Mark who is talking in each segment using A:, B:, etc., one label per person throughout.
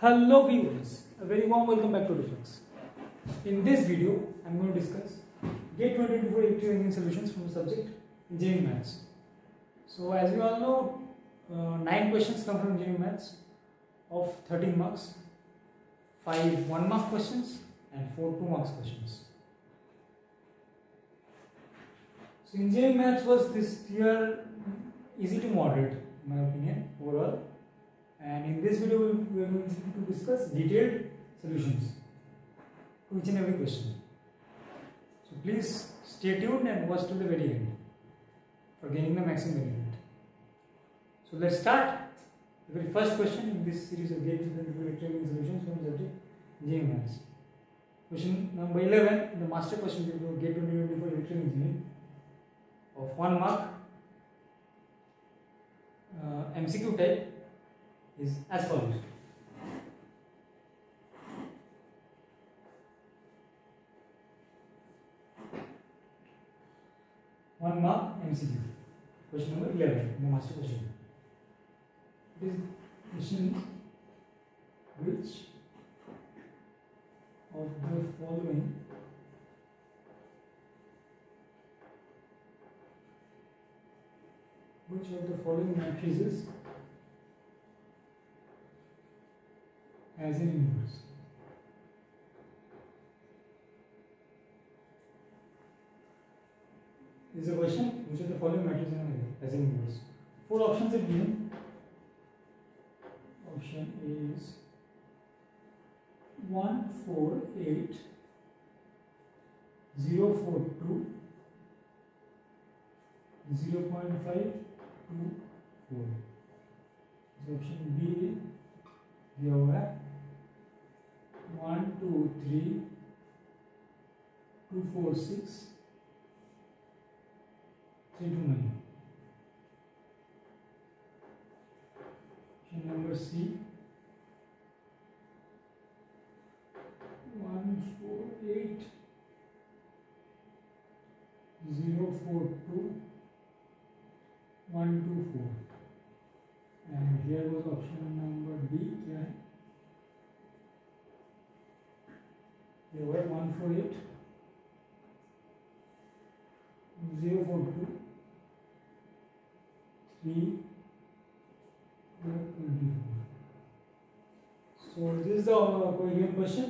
A: Hello viewers, a very warm welcome back to Reflex. In this video, I am going to discuss GATE 2024 80 ranking solutions from the subject Engineering Maths. So as we all know, 9 questions come from Engineering Maths of 13 marks, 5 1 mark questions and 4 2 marks questions. So Engineering Maths was this year easy to moderate in my opinion overall. And in this video, we are going to discuss detailed solutions to each and every question. So please stay tuned and watch till the very end for gaining the maximum benefit. So let's start. The very first question in this series of GATE 2024 solutions from the subject Engineering Maths. Question number 11 in the master question paper of GATE 2024 Electrical Engineering of 1 mark, MCQ type, is as follows. One mark MCQ. Question number 11 in the master question. It is question which of the following matrices as an inverse. This is a question which of the following matrices as an inverse. 4 options are given. Option A is 1 4 8 0 4 2 0.5 2 4. Option B दिया हुआ है 1 2 3 2 4 6 3 2 9. Option number C 1 4 8 0 4 2 1 2 4. And here was option number D. क्या है? ये हुआ 1 4 8 0 4 2 3 24. So this is the given question.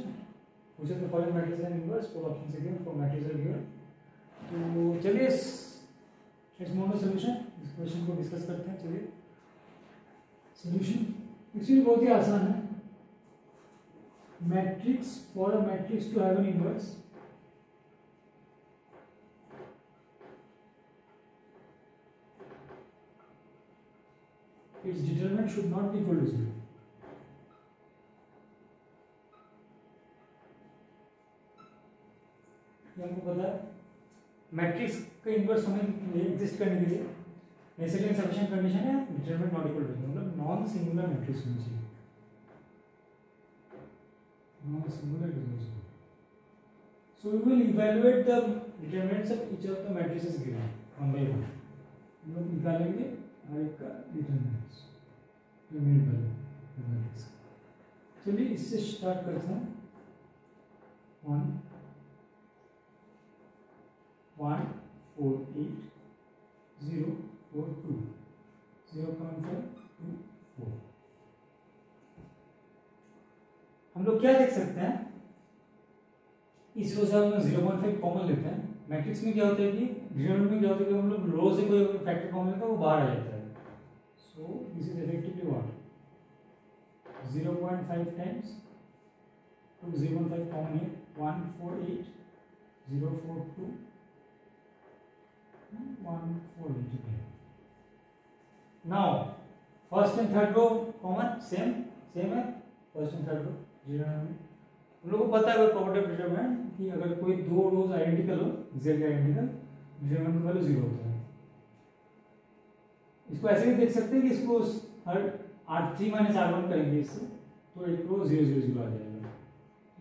A: Which of the following matrices are inverse? 4 options are given, 4 matrices are given. तो चलिए let's move on to solution. इस question को discuss करते हैं. चलिए सॉल्यूशन इसमें बहुत ही आसान है. Matrix for a matrix to have an inverse, its determinant should not be equal to 0. ये हमको पता है. मैट्रिक्स का इनवर्स होने के लिए, एग्जिस्ट करने के लिए नेसेसरी एंड सफिशिएंट कंडीशन है डिटरमिनेंट नॉट इक्वल टू 0, मतलब नॉन सिंगुलर मैट्रिक्स होना चाहिए. Non singular determinant. So we will evaluate the determinants of each of the matrices given one by one. हम लोग निकालेंगे हर एक का डिटरमिनेंट्स डिटरमिनेंट वाले मैट्रिक्स. चलिए इससे स्टार्ट करते हैं. 1 1 4 8 0 4 2 0.5 2 4. हम लोग क्या देख सकते हैं, इस रो से हम 0.5 कॉमन लेते हैं. मैट्रिक्स में क्या होता है कि डिटरमिनेंट में क्या होता है कि हम लोग रो से कोई फैक्टर कॉमन लेते हैं वो बाहर आ जाता है. So this is effectively what 0.5 times तो 0.5 कॉमन है 1 4 8 0 4 2 1 4 8. Now first and third row common same है. First and third row determinant हम लोगों को पता है प्रॉपर्टी ऑफ डिटरमिनेंट कि अगर कोई दो रोज आइडेंटिकल हो, एग्जैक्टली आइडेंटिकल, डिटरमिनेंट का वैल्यू 0 होता है. इसको ऐसे भी देख सकते हैं कि इसको हर 3 - R1 करेंगे इससे तो एक रो 0 0 0 आ जाएगा.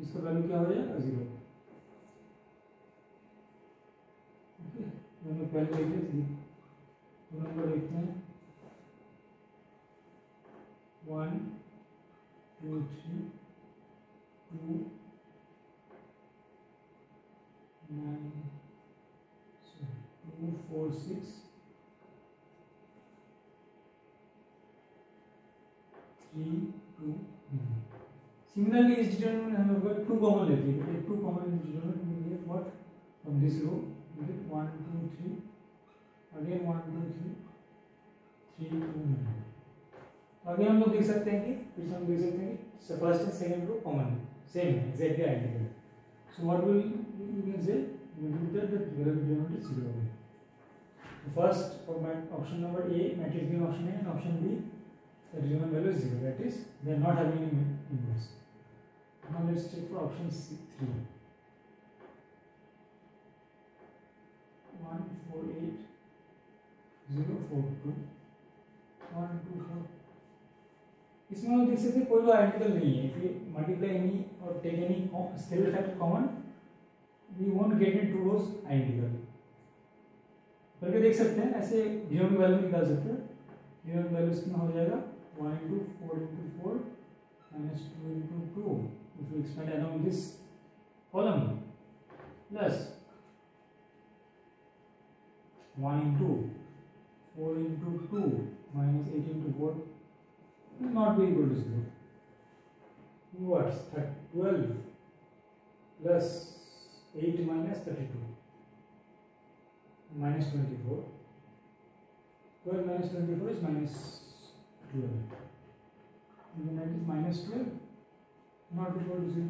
A: इसका वैल्यू क्या हो जाएगा 0. ओके, दोनों पहले देखते हैं. दो नंबर देखते हैं 1 2 3 2 9 2 4 6 3 2 9. Similarly, इस डिटरमिनेंट हम लोग 2 कॉमन लेते हैं, 2 common in determinant we get what from this row we get 1 2 3 again 1 2 3 3 2 9. अभी हम लोग देख सकते हैं कि फिर से हम देख सकते हैं कि first and second row common same है, exactly identical. So what will we can say we will do that the determinant is 0. First for option number A, matrix given option A, and option B, the determinant value is 0. That is, they are not having any inverse. Now let's check for option C, 3. 1 4 8 0 4 2 1 2 4. इसमें हम देख सकते हैं कोई भी identical नहीं है. If we multiply any or take any scalar factor common, we won't get in two rows identical. करके देख सकते हैं, ऐसे डिनोमिनेटर वैल्यू निकाल सकते हैं. डिनोमिनेटर वैल्यू इसमें हो जाएगा 1 into 4 into 4 minus 2 into 2 if we expand along this column plus 1 into 4 into 2 minus 8 into 4 will not be equal to 0. What's 12 plus 8 minus 32 minus 24. 12 minus 24 is minus 12. And that is minus 12 not equal to 0.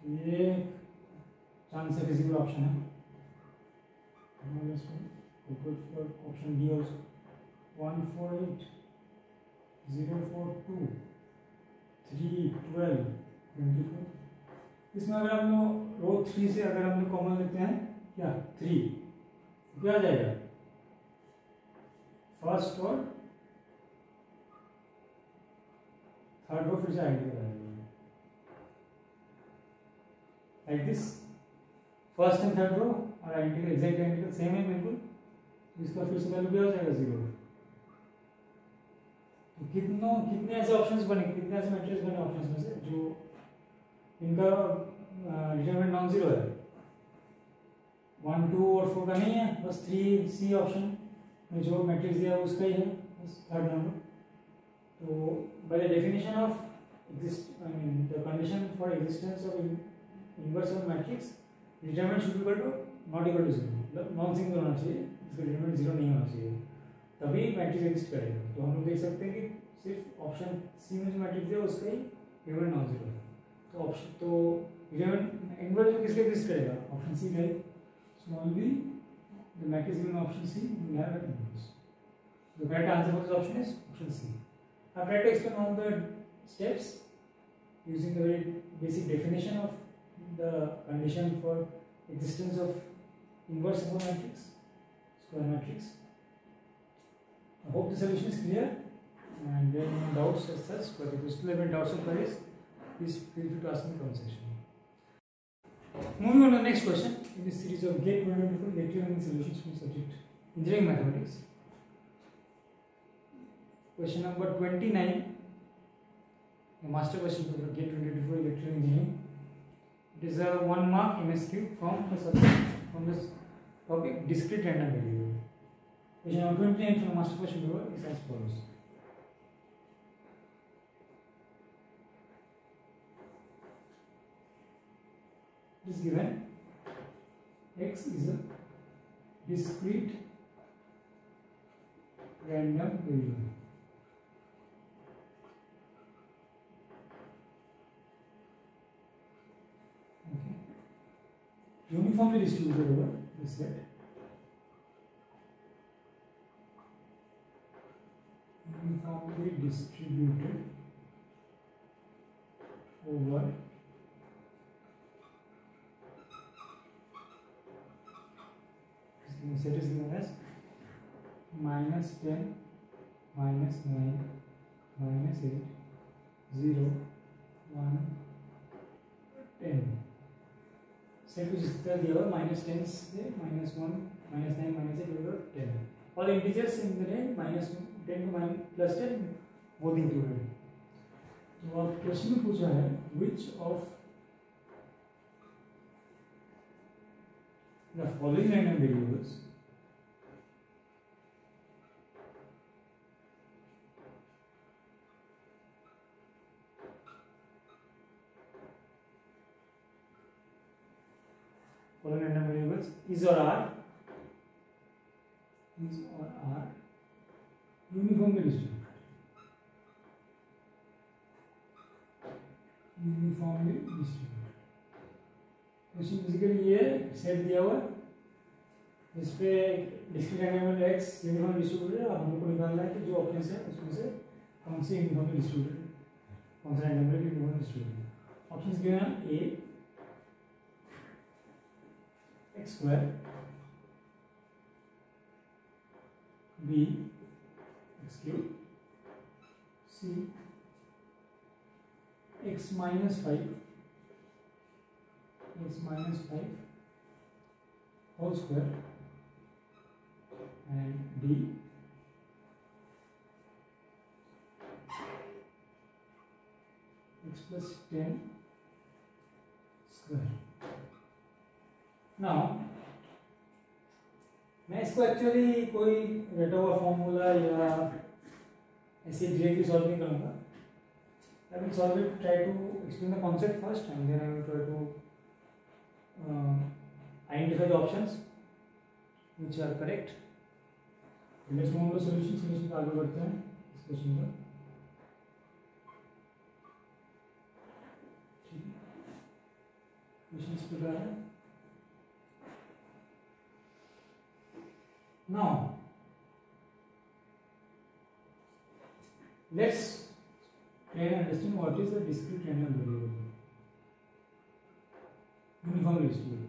A: ये chance है physical option है. Option D also 1 4 8 0 4 2 3 12 24. इसमें अगर हम लोग रो 3 से अगर हम लोग कॉमन लेते हैं क्या 3, क्या आ जाएगा फर्स्ट और थर्ड रो फिर से आइडेंटिकल आ जाएगा like this. First and third row और आइडेंटिकल एग्जैक्ट आइडेंटिकल सेम है बिल्कुल. इसका फिर से वैल्यू क्या हो जाएगा 0. तो कितने ऐसे ऑप्शंस बने, कितने ऐसे मैट्रिक्स बने ऑप्शंस में से जो इनका डिटरमिनेंट नॉन जीरो है. 1 2 और 4 का नहीं है, बस 3 सी ऑप्शन में जो मैट्रिक्स दिया है उसका ही है, बस थर्ड नंबर. तो by the definition of the condition for existence of inverse of matrix, determinant should be equal to not equal to 0. मतलब नॉन सिंगल होना चाहिए, इसका डिटरमिनेंट 0 नहीं होना चाहिए, तभी मैट्रिक्स एग्जिस्ट करेगा. तो हम लोग देख सकते हैं कि सिर्फ ऑप्शन सी में जो मैट्रिक्स दिया उसका ही डिटरमिनेंट नॉन जीरो है. तो ऑप्शन तो डिटरमिनेंट इनवर्स में किसका एग्जिस्ट करेगा, ऑप्शन सी का ही. So only the matrix given option C will have an inverse. The correct answer for this option is option C. I have tried to explain all the steps using the very basic definition of the condition for existence of inverse of a matrix, square matrix. I hope the solution is clear, and there are no doubts as such, but if you still have any doubts or queries, please feel free to ask me in the comment section. Moving on to the next question in this series of GATE 2024 GATE learning solutions from subject engineering mathematics. Question number 29, the master question for GATE 2024 GATE engineering. It is a 1 mark MSQ from the subject from this topic discrete random variable. Question number 29 from the master question paper is as follows. It is given x is a discrete random variable. Okay. Uniformly distributed over this set. Uniformly distributed over set is given as minus 10 minus 9 minus 8 0 1 10. Set which is दिया हुआ minus 10 से minus 1 minus 9 minus 8 over 10. All integers in the range minus 10 to minus plus 10 both included. Question में पूछा है which of the following random variables is or are uniformly distributed. Question basically ये set दिया हुआ जिस पे discrete element x uniformly distributed है। हम लोग को निकालना है कि जो ऑप्शंस है उसमें से कौन से यूनिफॉर्मली डिस्ट्रीब्यूटेड, कौन सा रैंडम है यूनिफॉर्मली डिस्ट्रीब्यूटेड। ऑप्शंस गिवन है a x square, b x cube, c x minus 5 whole square, and d x plus 10 square. Now मैं इसको एक्चुअली कोई रटा हुआ फॉर्मूला या ऐसे डायरेक्टली सॉल्व नहीं करूँगा। I will solve it, try to explain the concept first, and then I will try to identify the options which are correct. Let's move on to solution पे आगे बढ़ते हैं इस क्वेश्चन का। ठीक है, क्वेश्चन इस प्रकार है। Now let's try and understand what is the discrete random variable, uniformly distributed.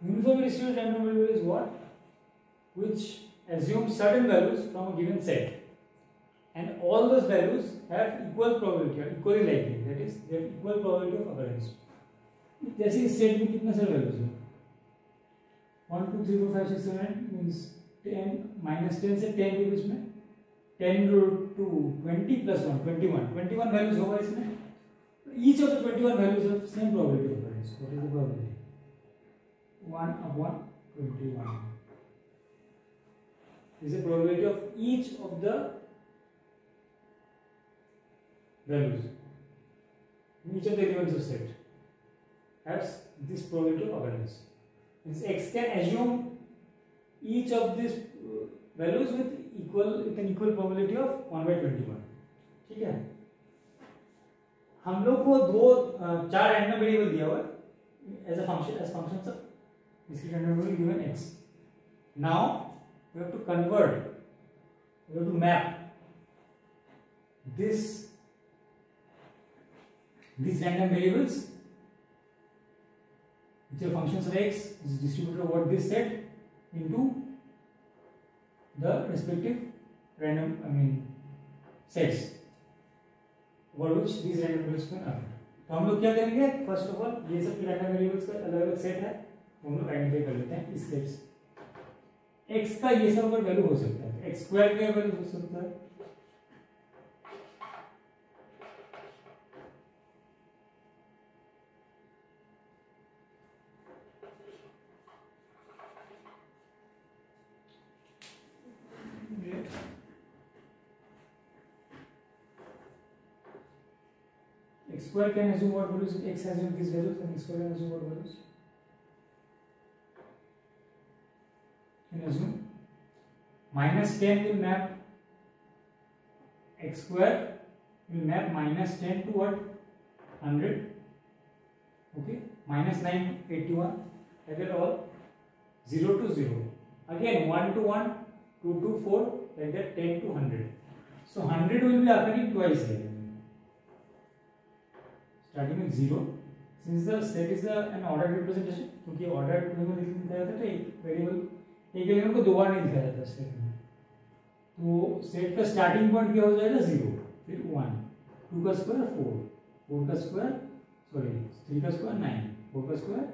A: Uniformly distributed random variable is what? Which assumes certain values from a given set, and all those values have equal probability or equally likely, that is they have equal probability of occurrence. जैसे इस set में कितने सारे values हैं? 1 2 3 4 5 6 7 8 means 10 minus 10 से 10 के बीच में 10 to 20 plus 1 21 values होगा इसमें। Each of the 21 values have same probability of occurrence. What is the probability? 1/21 is the probability of each of the values in each of the given subset has this probability of occurrence. Means x can assume each of these values with an equal probability of 1/21. ठीक है, हम लोग को चार random variable दिया हुआ है as functions of discrete random variable given x. Now we have to convert, we have to map these random variables which are functions of x is distributed over this set into the respective random sets over which these random variables can occur. तो हम लोग क्या करेंगे, first of all ये सब random variables का अलग अलग सेट है, हम लोग आइडेंटिफाई कर लेते हैं इस सेट से। x का ये सब वैल्यू हो सकता है, x स्क्वायर का वैल्यू हो सकता है, x square can assume what values, x has these values, and x square can assume what values? Can assume -10 will map x square will map -10 to what? 100. Okay, -9 81, like that all 0 to 0. Again 1 to 1, 2 to 4, like that 10 to 100. So 100 will be occurring twice here. Starting with 0, since the set is an ordered representation, क्योंकि ordered में दिखाया जाता है एक variable एक element को दो बार नहीं दिखाया जाता सेट में, तो सेट का स्टार्टिंग पॉइंट क्या हो जाएगा 0, फिर 1, 2 का स्क्वायर 4, 4 का स्क्वायर सॉरी 3 का स्क्वायर 9, 4 का स्क्वायर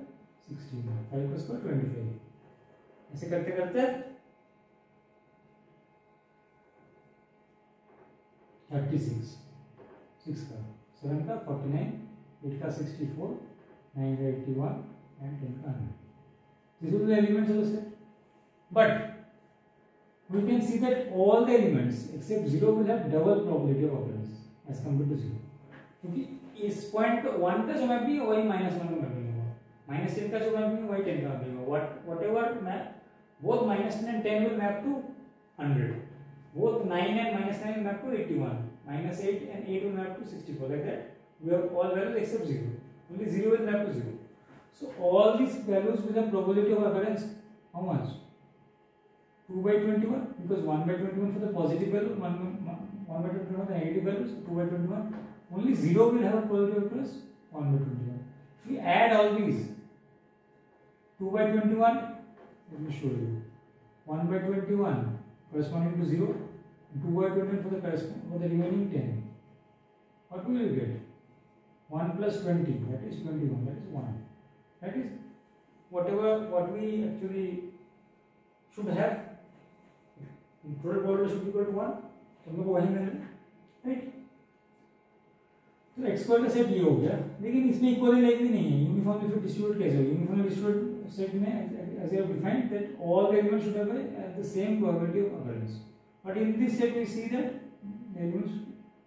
A: 16, 5 का स्क्वायर 25, ऐसे करते करते 36, 6 का 7 का 49, 8 का 64, 9 का 81 and 10 का 100. These will be the elements of the set. But we can see that all the elements except 0 will have double probability of occurrence as compared to 0. क्योंकि इस पॉइंट 1 का जो मैप भी है वही -1 का मैप होगा, -10 का जो मैप भी है वही 10 का मैप होगा. Whatever map, both -10 and 10 will map to 100. Both 9 and -9 will map to 81. -8 and 8 will map to 64. Like that, we have all values except 0. Only 0 will map to 0. So all these values with a probability of occurrence, how much? 2 by 21, because 1 by 21 for the positive value, 1 by 21 for the negative value, so 2 by 21. Only 0 will have a probability of occurrence, 1 by 21. If we add all these, 2 by 21, let me show you. 1 by 21 corresponding to 0, 2 by 21 for the remaining 10. What will you get? 1 plus 20, that is 21, that is 1. That is what we actually should have. Total probability should be equal to 1. हम लोग वही मिल right. तो x square का set ये हो गया, लेकिन इसमें इक्वली नहीं है. यूनिफॉर्मली फिर डिस्ट्रीब्यूट कैसे होगा? यूनिफॉर्मली डिस्ट्रीब्यूट सेट में as I have defined that all the elements should have the same probability of occurrence. But in this set we see that the elements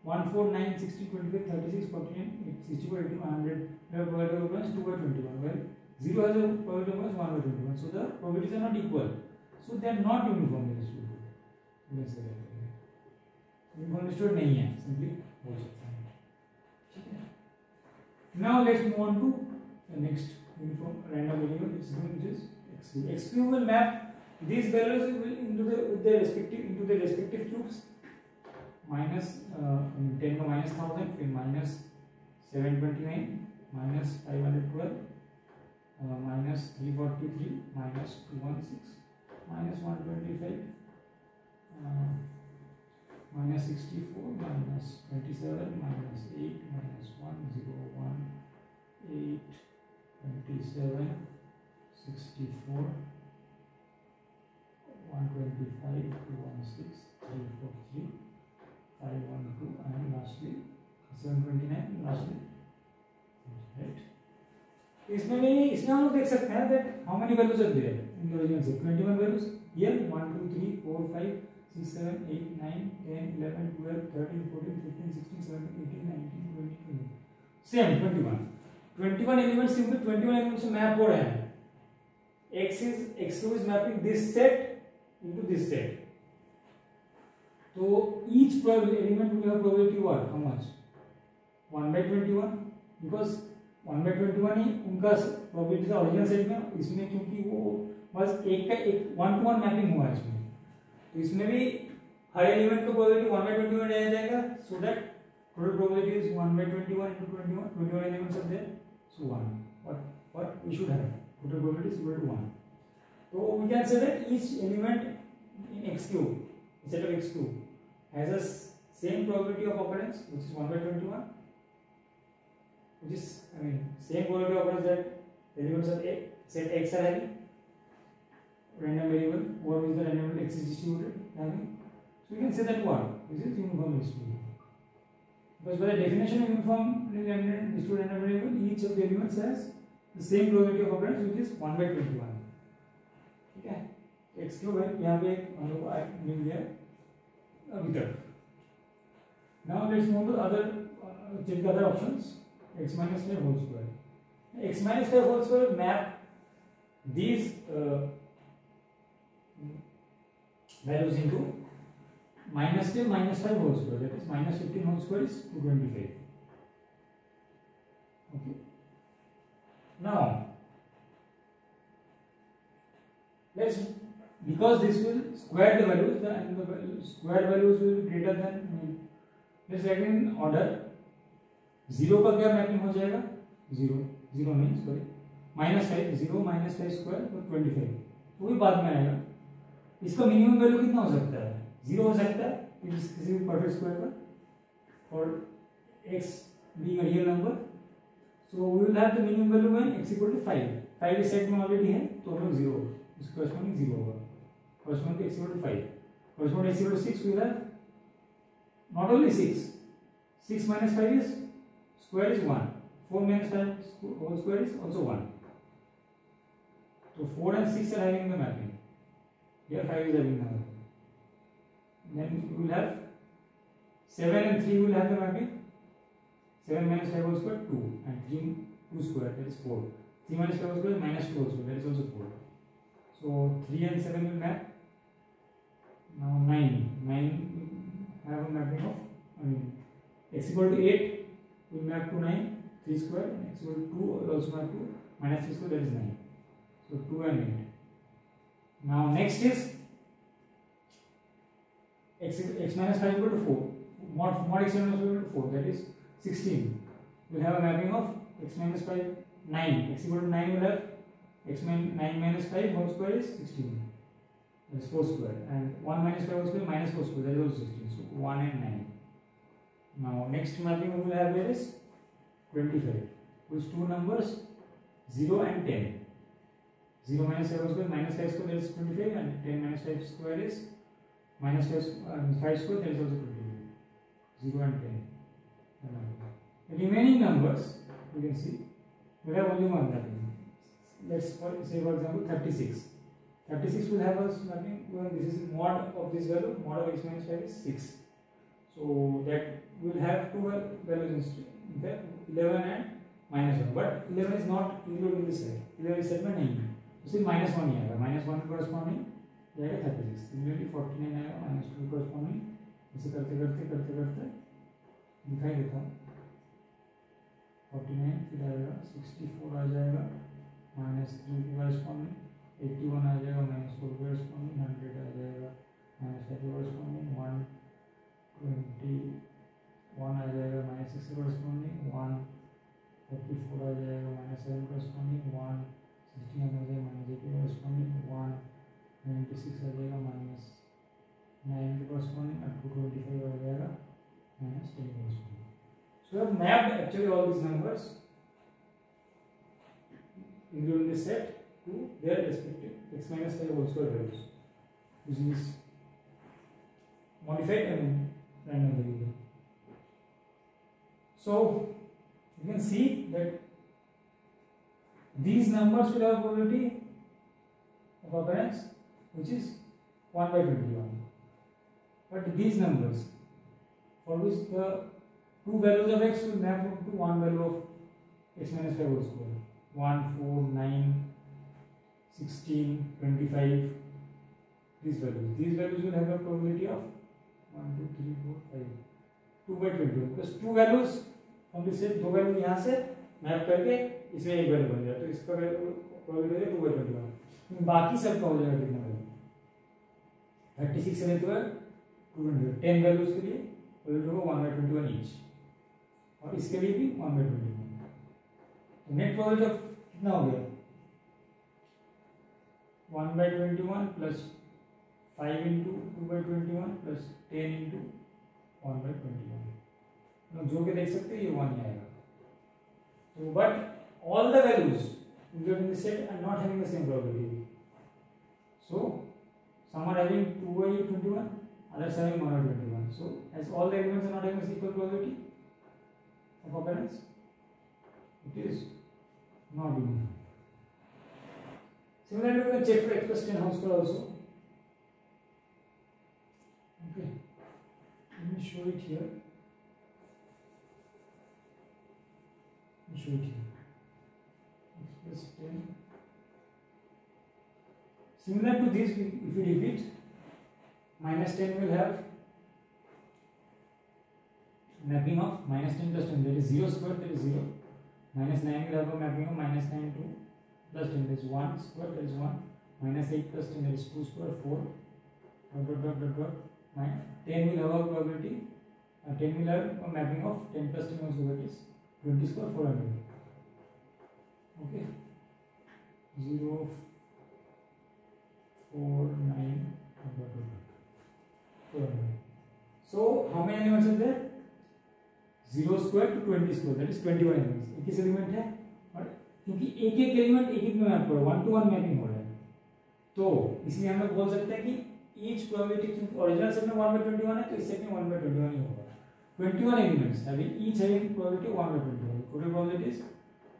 A: 1, 4, 9, 60, 25, 36, 49, 64, 80, 100 have probability of occurrence 2 by 21. Well, 0 has a probability of occurrence 1 by 21. So the probabilities are not equal. So they are not uniformly distributed. Uniformly distributed नहीं है, simply हो सकता है. ठीक है. Now let's move on to the next uniform random variable, which is x cube. X cube will map these values into the respective cubes. minus 10 का minus 1000, फिर minus 729, minus 512, minus 343, minus 216, minus 125, minus 64, minus 27, minus 8, minus 101, 8, 27, 64, 125, 216, 343, 512 and lastly 729 lastly, right. इसमें हम लोग देख सकते हैं that how many values are there in the original set. 21 values here, 1 2 3 4 5 6 7 8 9 10 11 12 13 14 15 16 17 18 19 20 21. Same 21 elements, simple 21 elements से map हो रहे हैं. x2 is mapping this set into this set. So each element will have probability what? How much? 1 by 21, because 1 by 21 ही उनका probability था original set में. इसमें क्योंकि वो बस एक का एक 1 to 1 मैपिंग हुआ है इसमें, तो इसमें भी हर एलिमेंट का probability 1 by 21 रह जाएगा. So that total probability is 1 by 21 into 21 elements are there, so 1. What we should have total probability is equal to 1. So we can say that each element in x cube, set of x cube, has a same probability of occurrence, which is 1 by 21, which is same probability of occurrence that elements of set x are having, random variable over which the random variable x is distributed having. So you can say that what? This is uniformly distributed. Because by the definition of uniformly distributed random variable, each of the elements has the same probability of occurrence, which is 1 by 21. ठीक है. x cube है, यहाँ पे हम लोग को मिल गया अभी तक. Now let's move to other check the other options. X minus 5 whole square. X minus 5 whole square map these values into minus 10 minus 5 whole square. That is minus 15 whole square is 225. Okay. Now let's, because this will square the values, and the squared values will be greater than, let's write in order. 0 का क्या mapping हो जाएगा? 0. 0 नहीं sorry -5 0 -5 square तो 25 तो वही बाद में आएगा। इसका मिनिमम वैल्यू कितना हो सकता है 0 हो सकता है किसी भी परफेक्ट स्क्वायर का for x being a real number, so we will have the minimum value when x equal to 5. 5 इस सेट में ऑलरेडी है तो हम लोग 0 इसका कॉरस्पॉन्डिंग 0 होगा corresponding to x equal to 5 corresponding x equal to 6 we will have not only 6 minus 5 is square is 1 4 minus 5 whole square is also 1 so 4 and 6 are having the mapping here 5 is having the mapping then we will have 7 and 3 will have the mapping 7 minus 5 whole square 2 and 3 2 square that is 4 3 minus 5 whole square minus 2 whole square that is also 4 so 3 and 7 will map now 9 have a mapping of x equal to 8 will map to 9 3 square and x equal to 2 will also map to minus 3 square that is 9 so 2 and 8 now next is x minus 5 equal to 4 mod x minus 5 equal to 4 that is 16 will have a mapping of x minus 5 9 x equal to 9 will have 9 minus 5 whole square is 16 that is 4 square and 1 minus 5 whole square minus 4 square that is also 16 so 1 and 9 now next mapping we will have there is 25 which two numbers 0 and 10 0 minus 5 whole square minus 5 square that is 25 and 10 minus 5 square is minus 5 square that is also 25 0 and 10. The remaining numbers you can see we have only one mapping. Let's say for example 36. 36 will have a mapping when this is mod of this value mod of x minus 5 is 6. So that will have two values in fact 11 and -1 but 11 is not included in this set. 11 इस set में नहीं है तो सिर्फ -1 ही आएगा -1 corresponding जाएगा 36 similarly 49 आएगा -2 corresponding इसे करते करते दिखाई देता हूँ 49 फिर आएगा 64 आ जाएगा -3 corresponding 81 आ जाएगा -4 corresponding 100 आ जाएगा -30 corresponding 121 आ जाएगा -6 corresponding 134 आ जाएगा -7 corresponding 169 आ जाएगा -80 corresponding 196 आ जाएगा -9 के corresponding and 225 आ जाएगा -10 corresponding. So we have mapped actually all these numbers including this set to their respective x minus 5 whole square values using this modified random variable. So you can see that these numbers will have a probability of occurrence which is 1 by 21. But these numbers for which the two values of x will map to one value of x minus 5 whole square 1 4 9 16 25 these values will have a probability of 1 2 3 4 5 2 by 21 because two values from this set दो value यहाँ से map करके इसमें एक value बन जाए तो इसका probability है 2 by 21 बाकी सबका हो जाएगा कितना वैल्यू 36 से लेकर 200 10 वैल्यूज के लिए वैल्यू होगा 1 by 21 ईच और इसके लिए भी 1 by 21 तो नेट प्रोबेबिलिटी ऑफ कितना हो गया 1 by 21 plus 5 into 2 by 21 plus 10 into 1 by 21 तो जो के देख सकते हैं ये 1 ही आएगा so but all the values included in the set are not having the same probability so some are having 2 by 21 others are having 1 by 21 so as all the elements are not having equal probability of occurrence it is not uniform. Similarly we can check for x plus 10 whole square also. Okay, let me show it here. X plus 10. Similar to this, if we repeat, minus 10 will have mapping of minus 10 plus 10, that is 0 square, that is 0. Minus 9 will have a mapping of minus 9 to plus 10, that is 1 square, that is 1. Minus 8 plus 10, that is 2 square, 4. Dot. 10 will have a probability, 10 will have a mapping of 10 plus 10 also, that is 20 square, 400. Okay, 0, 4, 9, dot, dot, dot. So how many elements are there? 0 square to 20 square, that is 21 elements. एक किस element है, और क्योंकि एक एक element एक एक में मैप हो रहा है, 1 to 1 मैपिंग हो रहा है, तो इसलिए हम लोग बोल सकते हैं कि ईच प्रोबेबिलिटी, क्योंकि ओरिजिनल सेट में 1/21 है तो इस सेट में 1/21 ही होगा. 21 elements having each having probability 1/21. Total probability is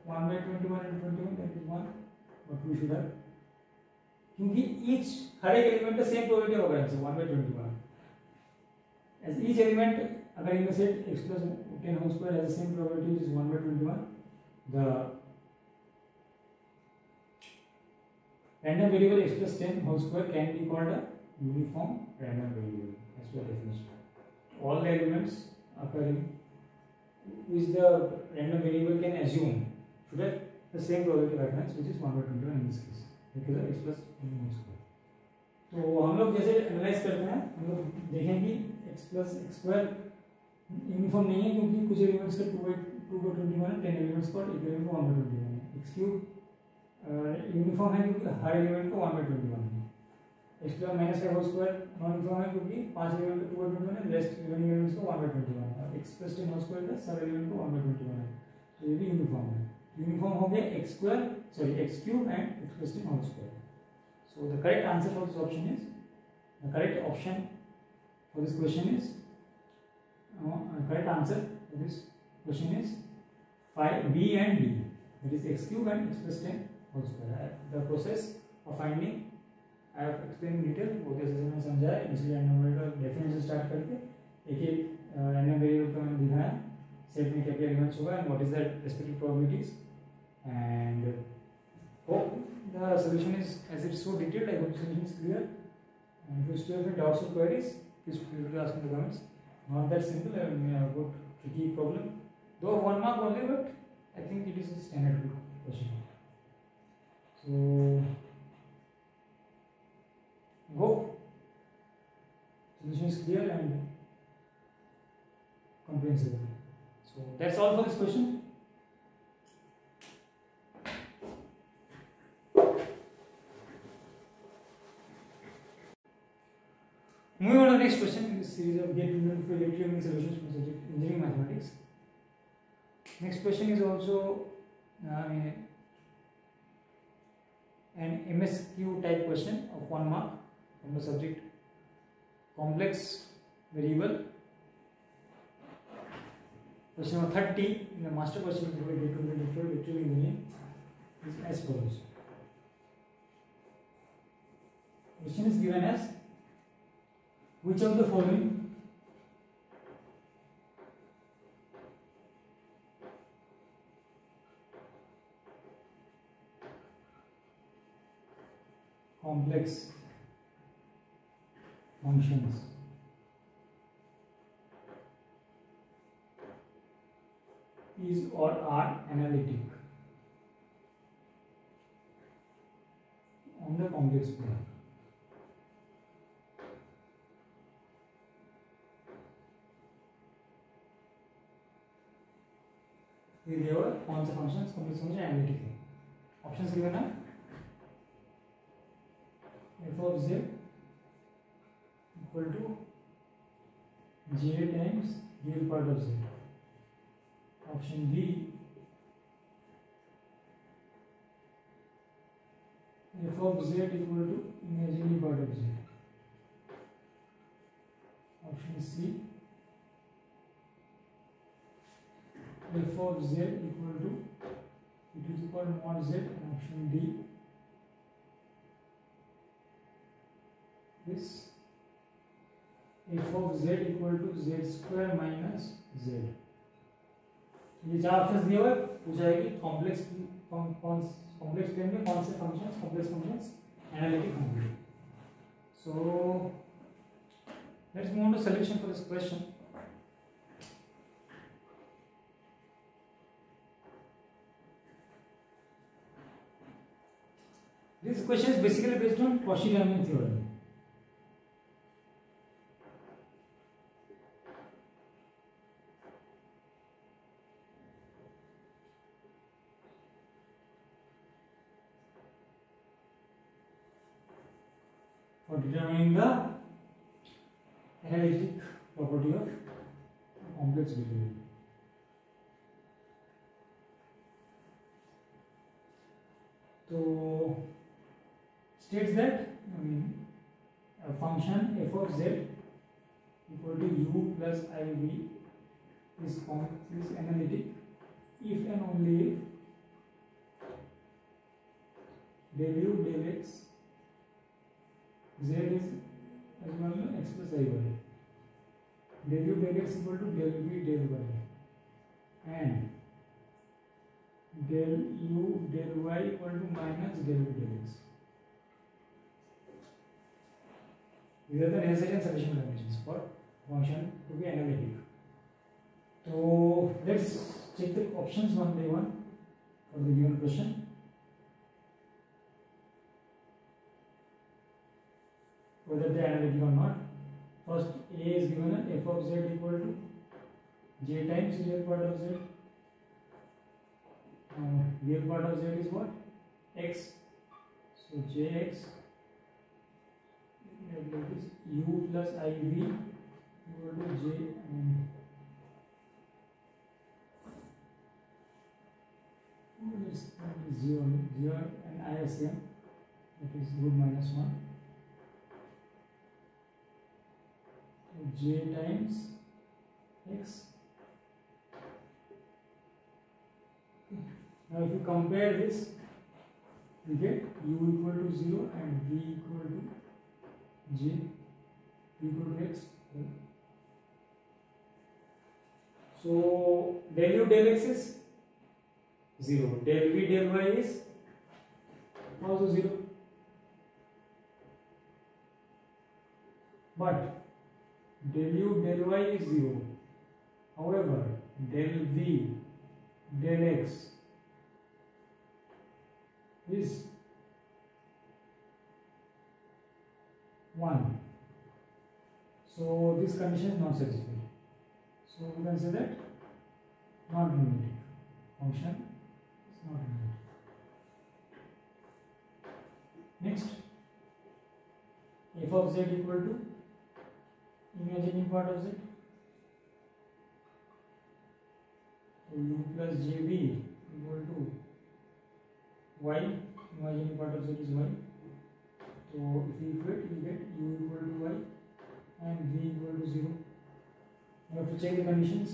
A: 1/21 and 21, that is 1. But we should have, क्योंकि each हर एक एलिमेंट का सेम प्रोबेबिलिटी होगा, जैसे 1/21. As each element, अगर in the set x plus 10 whole square has the same probability which is 1/21, the random variable x plus 10 whole square can be called a uniform random variable as per definition. All the elements occurring which the random variable can assume should have the same probability of occurrence, which is 1/21 in this case, because of x plus 10 whole square. तो हम लोग जैसे analyse करते हैं, हम लोग देखें कि x plus x square uniform नहीं है, क्योंकि कुछ एलिमेंट्स का 2/21 है, 10 एलिमेंट्स का, और एक एलिमेंट का 1/21 है. x क्यूब यूनिफॉर्म है क्योंकि हर एलिमेंट का 1/21 है. x plus minus 5 whole square non uniform है क्योंकि 5 एलिमेंट का 2/21 है, रेस्ट रिमेनिंग एलिमेंट्स का 1/21 है, और x plus 10 whole square का सब एलिमेंट का 1/21 है, तो ये भी यूनिफॉर्म है. यूनिफॉर्म हो गया x cube and x plus 10 whole square. So the correct answer for this option is, the correct option for this question is, correct answer for this question is 5, B and D, that is x cube and x plus 10 whole square. The process of finding I have explained in detail, वो जैसे मैंने समझाया, इसलिए random variable का definition start करके एक एक random variable का मैंने दिखाया, सेट में क्या क्या एलिमेंट्स होगा and what is the respective probabilities, and hope the solution is, as it's so detailed, I hope the solution is clear. And if you still have any doubts or queries, please feel free to ask in the comments. Not that simple, I mean, I've got tricky problem, though 1 mark only, but I think it is a standard question. So hope solution is clear and comprehensible. So that's all for this question. Moving on to the next question in this series of Get Union for Electrical Solutions from subject Engineering Mathematics. Next question is also an MSQ type question of 1 mark from the subject Complex Variable. Question number 30 in the master question for Get Union for Electrical Engineering is as follows. Question is given as, which of the following complex functions is or are analytic on the complex plane? ये दिया हुआ कौन सा functions complex function analytic है. Options given है f of z equal to j times real part of z. Option B, f of z equal to imaginary part of z. Option C, f of z equal to e to the power mod z. And option D, this f of z equal to z square minus z. ये चार options दिए हुए पूछा है कि complex plane में कौन से फंक्शंस कॉम्प्लेक्स फंक्शंस एनालिटिक होंगे. So let's move on to solution for this question. This question is basically based on Cauchy-Riemann theorem. for determining the analytic property of complex variable. So states that a function f of z equal to u plus iv is analytic if and only if del u del x z is as well as x plus iy, del u del x equal to del v del y, and del u del y equal to minus del v del x. These are the necessary and sufficient conditions for function to be analytic. So let's check the options one by one for the given question. Whether they are analytic or not. First, A is given as f of z equal to j times real part of z. Real part of z is what? X. So jx that is u plus iv equal to j zero and ISM, that is root minus 1. J times x. Now if you compare this, we get u equal to 0 and v equal to j, v equal to x. So del u del x is 0, del v del y is also 0. But del u del y is 0. However, del v del x is 1. So this condition is not satisfied. So we can say that not analytic function is not analytic. Next, f of z equal to imaginary part of z. So u plus jv equal to y, imaginary part of z is y. So if we equate, we get u equal to y and v equal to 0. We have to check the conditions.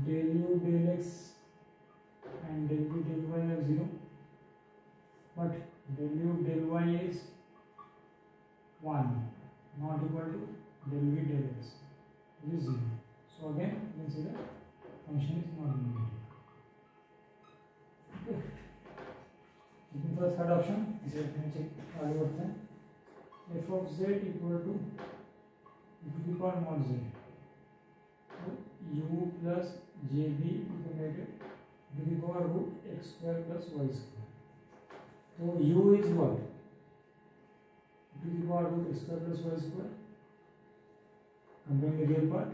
A: Del u del x and del v del y are 0, but del u del y is 1, not equal to del v del x, which is 0. So again, you can see that function is not analytic. Okay. Looking for the third option, this is check f of z equal to e to the power mod z. So u plus jv integrated to the power root x square plus y square. So u is what? To the power root x square plus y square, comparing the real part,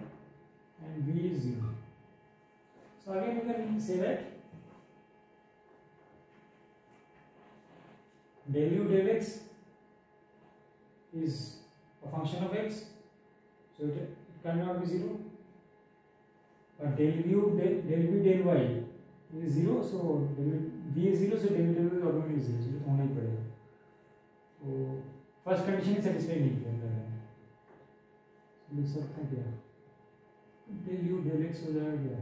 A: and v is 0. So again we can say that del u del x is a function of x, so it cannot be 0. But del v del y is 0, so v is 0, so del v del y automatically is 0. So it होना ही पड़ेगा. So first condition is satisfied नहीं किया अंदर. So लिख सकते हैं क्या? del u del x हो जाएगा क्या?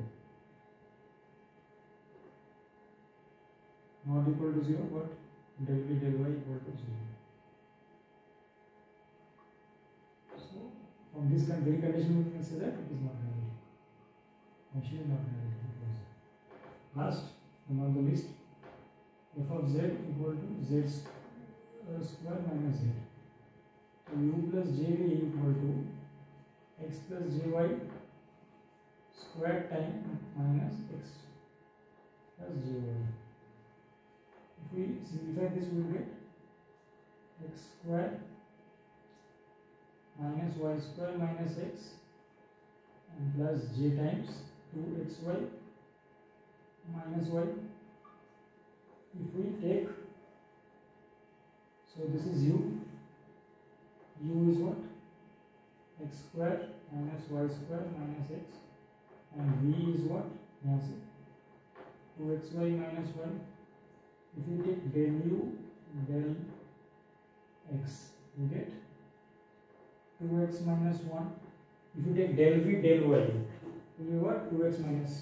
A: Not equal to 0, but del v del y equal to 0. So from this very condition we can say that it is not analytic. Function is not analytic. Last, on the list, f of z equal to z square minus z. So u plus jv equal to x plus jy square time minus x plus jy. If we simplify this, we will get x square minus y square minus x and plus j times 2xy minus y. If we take, so this is u u is what? X square minus y square minus x, and v is what? यहाँ से 2xy minus 1. If you take del u del x, you get 2x minus 1. If you take del v del y, you get what? 2x minus.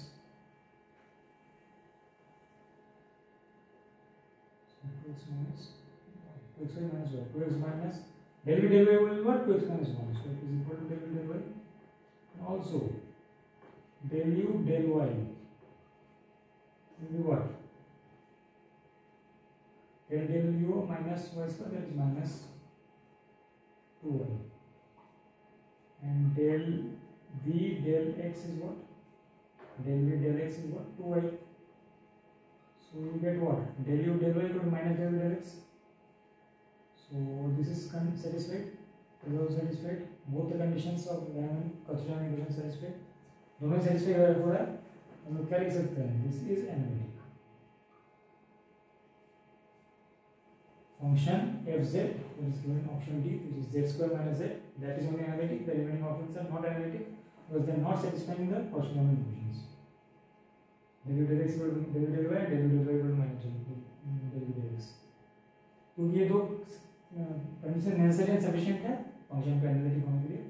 A: So 2x minus 2xy minus y. 2x minus del v del y will be what? 2x minus 1. So it is equal to del v del y. And also del u del y will be what? Del u minus y square, that is minus 2y, and del v del x is what? Del v del x is what? 2y. So you get what? Del u del y equal to minus del v del x. So this is satisfied. This is also satisfied. Both the conditions of Cauchy-Riemann equation satisfied. दोनों satisfy हो रहा है. हम लोग क्या लिख सकते हैं? This is analytic. Function fz, that is given option D, which is z square minus z, that is only analytic. The remaining options are not analytic because they are not satisfying the Cauchy-Riemann equations. Del u del x equal to del u del y, del u del y equal to minus del u del x. तो ये दो condition necessary and sufficient है function पे analytic होने के लिए.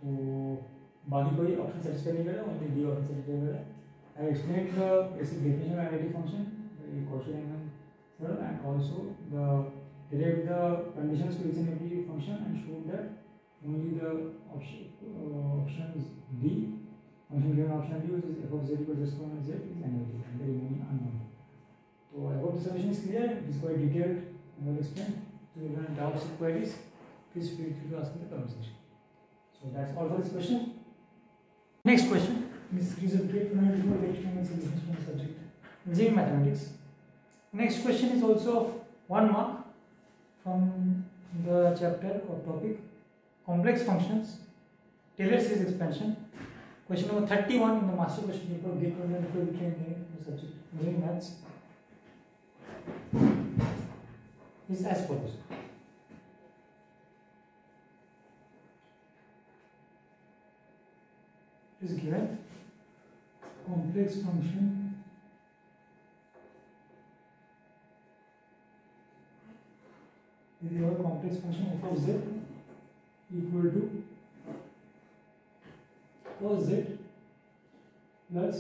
A: तो बाकी कोई ऑप्शन सेटिस्फाई नहीं कर रहा, ओनली डी ऑप्शन सेटिस्फाई कर रहा है. I explain the basic definition of analytic function, the Cauchy-Riemann theorem, and also the derived the conditions for each and every function and showed that only the options D, function given option D, which is f of z equals z square minus z, is analytic and the remaining unknown. So I hope the solution is clear. It is quite detailed and well explained. So if you have any doubts or queries, please feel free to ask in the comment section. So that's all for this question. Next question is result rate for analytical experiment solutions from the subject engineering mathematics. Next question is also of 1 mark from the chapter or topic complex functions, Taylor series expansion. Question number 31 in the master question paper, GATE 2024 in the subject engineering maths is as follows. It is given complex function is your complex function f of z equal to cos z plus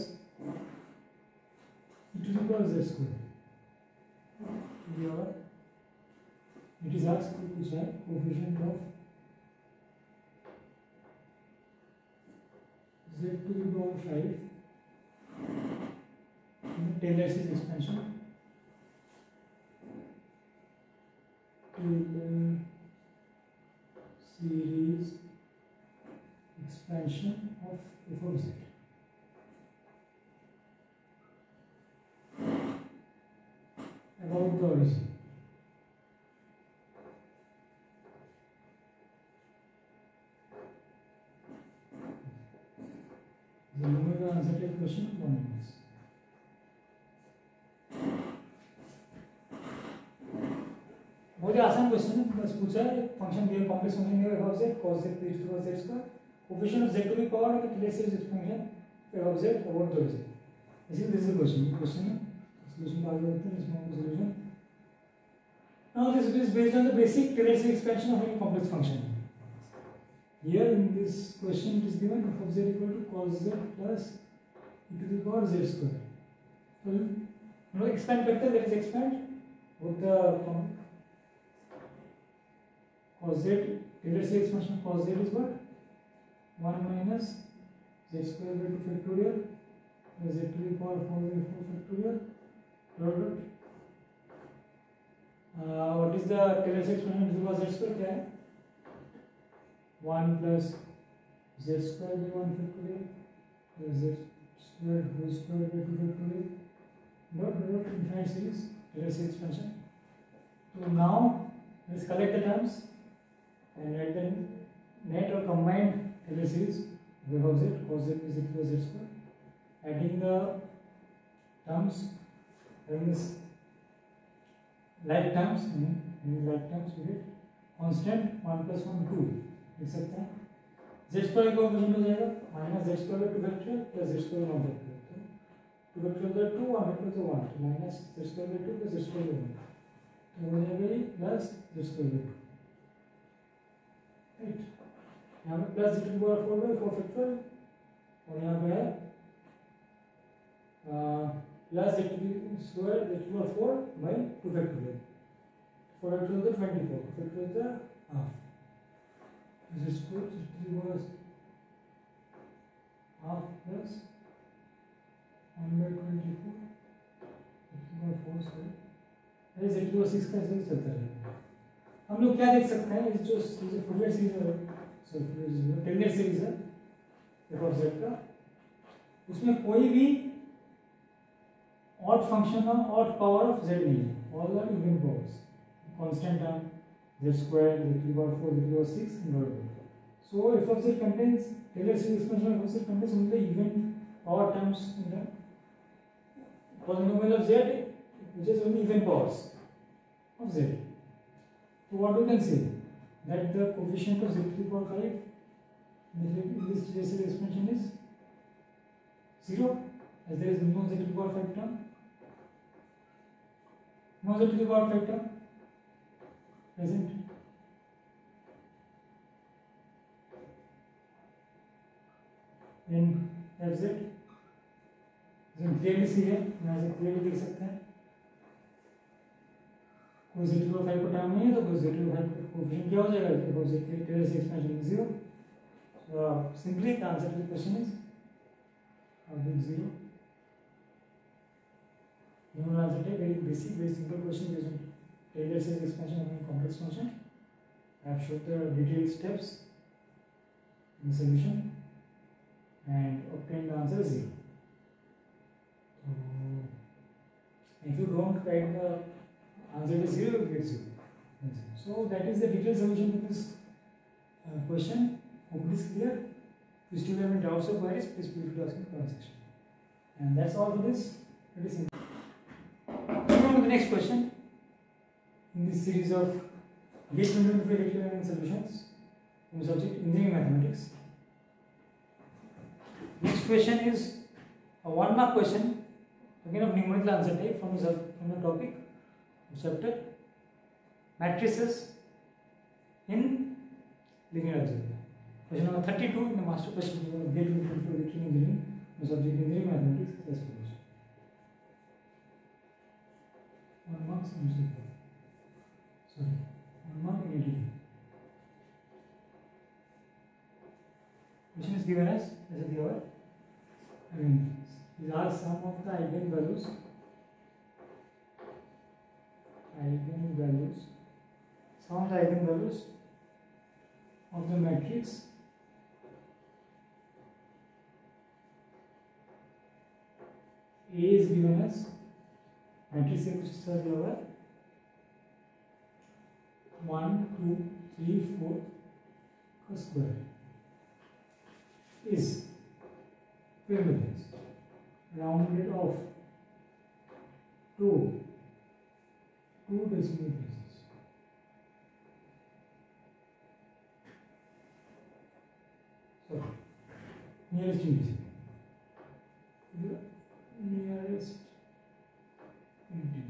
A: e to the power z square. Here it is asked to find coefficient of z to the power 5 in the Taylor series expansion. Taylor series expansion of f of z. About the origin. The numerical answer to the question 1 minutes. बहुत ही आसान question है. बस पूछा है function दिया complex function दिया f of z cos z e to the z square coefficient of z to the power of the Taylor series expansion f of z over the z. This is the question है. Solution को आगे बढ़ते हैं. इसमें हम solution. Now this is based on the basic Taylor series expansion of any complex function. Here in this question it is given f of z equal to cos z plus e to the power z square. So now expand करते हैं. Let us expand with the cos z, Taylor series expansion of cos z is what? 1 minus z square by 2 factorial plus z to the power 4 by 4 factorial dot. What is the Taylor series expansion of the power z square? क्या है? 1 plus z square by 1 factorial plus z square whole square by 2 factorial dot infinite series Taylor series expansion. So now let's collect the terms and write the net or combined Taylor series f of z cos z is equal to z square. Adding the terms, having this like terms, we get constant 1 + 1 2 लिख सकते हैं। z square का coefficient हो जाएगा minus z square 2 factorial plus z square 1 factorial. तो 2 factorial 2 1 factorial 1 तो minus z square 2 plus z square 1 तो हो जाएगा ये प्लस z स्क्वायर 2 राइट। यहाँ पे plus z to power 4 factorial और यहाँ पे है plus z square z to power 4 by 2 factorial 4 factorial तो 24 फैक्टोरियल तो half z square z to power half plus 1/24 4 sorry z to power 6 का ऐसे चलता रहेगा। हम लोग क्या देख सकते हैं जो फूरियर सीरीज है sorry Fourier series Taylor series है f ऑफ z का उसमें कोई भी ऑड फंक्शन और ऑड पावर ऑफ z नहीं है all are even powers constant term z square z to power 4 z to power 6 and all that. So f of z contains Taylor series expansion of z contains only the even power terms in the polynomial of z which is only even powers of z. So what we can say that the coefficient of z to the power 5 in this Taylor series expansion is 0 as there is no z to the power 5 term. No z to the power 5 term present. In fz हम clearly see है यहाँ से clearly देख सकते हैं कोई z to 5 का term नहीं है तो कोई z टू 5 का कोएफिशिएंट क्या हो जाएगा बिकॉज़ z के Taylor series expansion is 0 so simply the answer to the question is bit 0. You will answer a very basic very simple question based on Taylor series expansion of a complex function. I have showed the detailed steps in the solution and obtained the answer is 0. If you don't write the answer is 0, you get 0. So that is the detailed solution to this question. Hope it is clear. If you still have any doubts or queries, please feel free to ask in the comment section. And that's all for this. Pretty simple. Moving on to the next question in this series of GATE 2025 lecture solutions from the subject Engineering Mathematics. Next question is a 1 mark question again of numerical answer type from the topic chapter matrices in linear algebra. Question number 32 in the master question paper of GATE 2025 lecture engineering from the subject Engineering Mathematics as follows. 1 mark sorry 1 mark in ATD. Question is given as a given. These are some of the eigenvalues some of the eigenvalues of the matrix A is given as matrix A कुछ इस तरह दिया हुआ है 1 2 3 4 का square is rounded off to 2 decimal places. So, nearest integer. The nearest integer.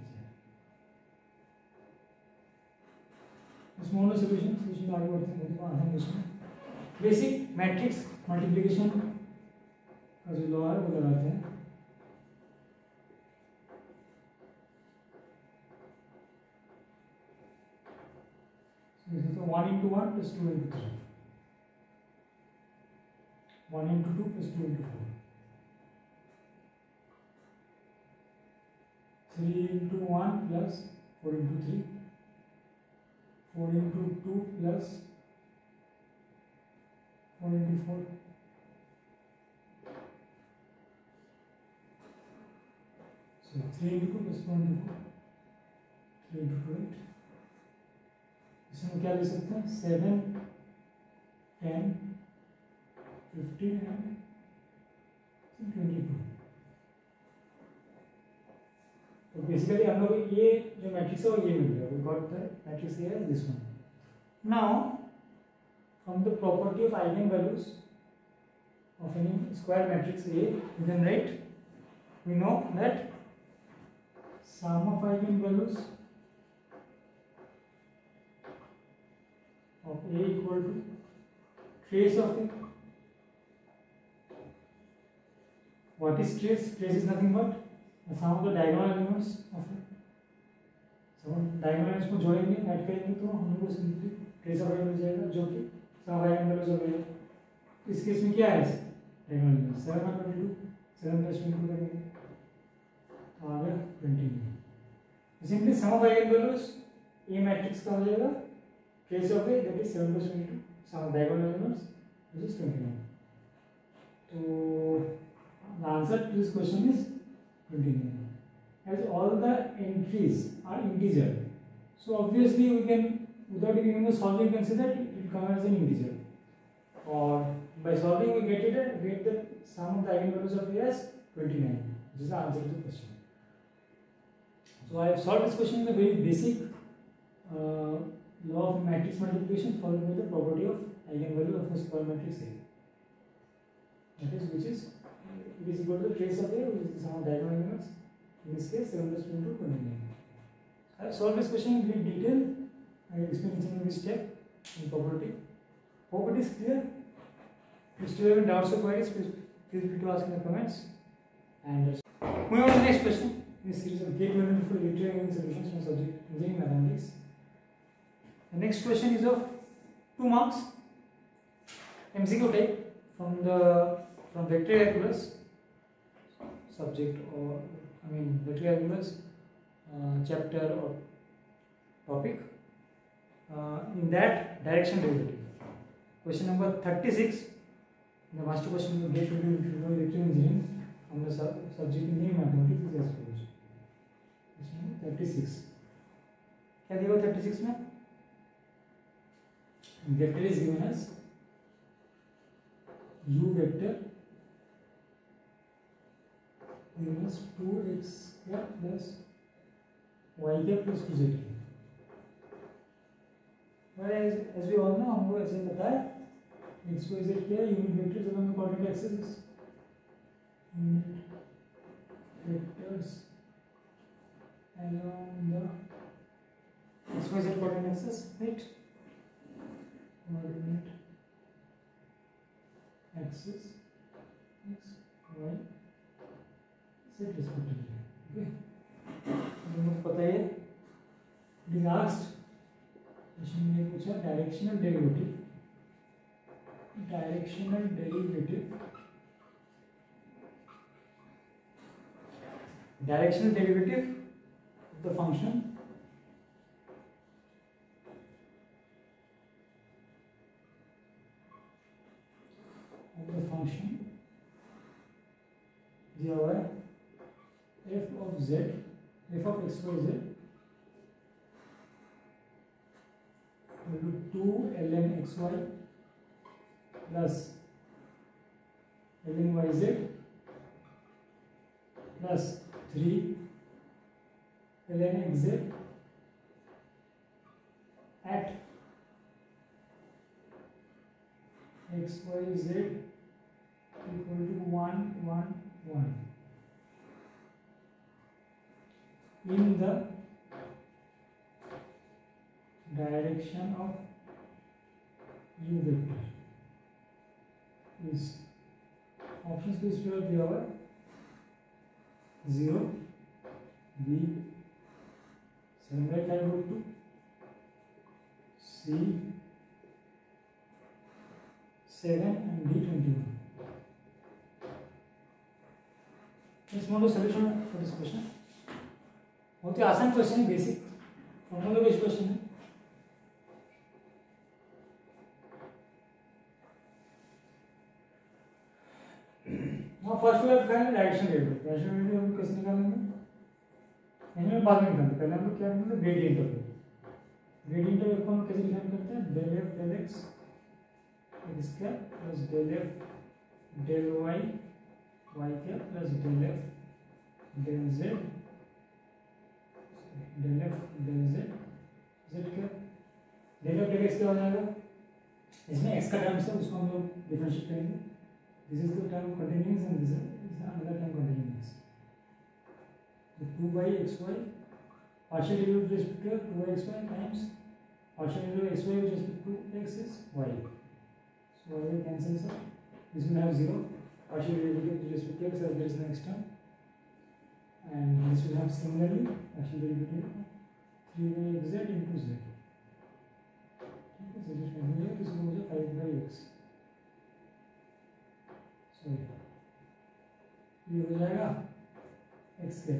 A: Smaller solution आगे बढ़ते हैं आसान क्वेश्चन. Basic matrix multiplication का जो लॉ है वो लगाते हैं. So 1 into 1 plus 2 into 3. 1 into 2 plus 2 into 4. 3 into 1 plus 4 into 3. 4 into 2 plus 4 into 4. So 3 into 2 plus 4 into 4. 3 into 2 8. इसमें क्या ले सकते हैं 7 10 15 and 22. तो बेसिकली हम लोग ये जो मैट्रिक्स है वो ये मिल गया. We got the matrix A this one. Now, from the property of eigenvalues of any square matrix A, you can write, we know that sum of eigenvalues of A equal to trace of A. What is trace? Trace is nothing but the sum of the diagonal elements of A. So diagonal elements को जोड़ेंगे, add करेंगे तो हमको simply trace of मिल जाएगा, जो कि सम of eigen हो गया। इस केस में क्या है? डायगोनल एलिमेंट 7 और 22, 7 + 22 करेंगे तो आ गया 29। Simply sum of eigenvalues A matrix का हो जाएगा trace of A, that is 7 + 22, sum of diagonal elements which is 29। तो the answer to this question is 29, as all the entries are integer. So obviously we can, without even solving, we can say that it will come as an integer, or by solving we get the sum of the eigenvalues of A as 29, which is the answer to the question. So I have solved this question in the very basic law of matrix multiplication followed by the property of eigenvalue of a square matrix A. That is, which is it is equal to the trace of A, which is the sum of diagonal elements. In this case, 7 + 22, 29. I have solved this question in great detail. I will explain each and every step in property. Hope it is clear. If you still have any doubts or queries, please feel free to ask in the comments. And moving on to the next question in this series of Gate 11 for literary solutions from subject engineering mathematics. The next question is of 2 marks, MCQ type from vector calculus subject, or vector calculus chapter or topic, in that direction derivative. Question number 36, the master question of Gate 12 electrical engineering from the subject engineering mathematics is as follows. Question number 36, क्या दिया हुआ 36 में? Vector is given as u vector given as 2x plus y plus 2z. Whereas as we all know, हमको ऐसे बताया x y z क्या है, unit vectors along the coordinate axes, unit vectors along the x y z coordinate axis, right? Coordinate axis x y z respectively. Okay, हमको पता है it is asked, question में पूछा directional derivative of the function दिया हुआ है f of x y z equal to 2 ln xy plus ln yz plus 3 ln xz at x y z equal to 1 1 1 in the direction of u vector is options को इस प्रकार दिया हुआ है 0 b 7/5/2 c 7 and d 21. Let's move to solution for this question. बहुत ही आसान question है, बेसिक फॉर्मूला बेस्ड क्वेश्चन है. Now first we have to find direction derivative. Direction derivative हम कैसे निकालेंगे? मैंने बाद में निकालते. पहले हम लोग क्या करेंगे? ग्रेडियंट ऑफ ग्रेडियंट ऑफ को हम कैसे डिफाइन करते हैं? del f del x x क्या plus del f del y y क्या plus del f del z del f del z z क्या del f del x क्या हो जाएगा, इसमें x का टर्म्स है उसको हम लोग डिफरेंशिएट करेंगे. This is the term continuing and this is another term continuing. So 2/xy partial derivative with respect to 2xy times partial derivative xy with respect to x is y. So y will cancel, sir. This will have 0. Partial derivative with respect to x as there is no x term. And this will have similarly partial derivative 3/z into z. Okay, so just remember this will be 5/x. So ये हो जाएगा x के.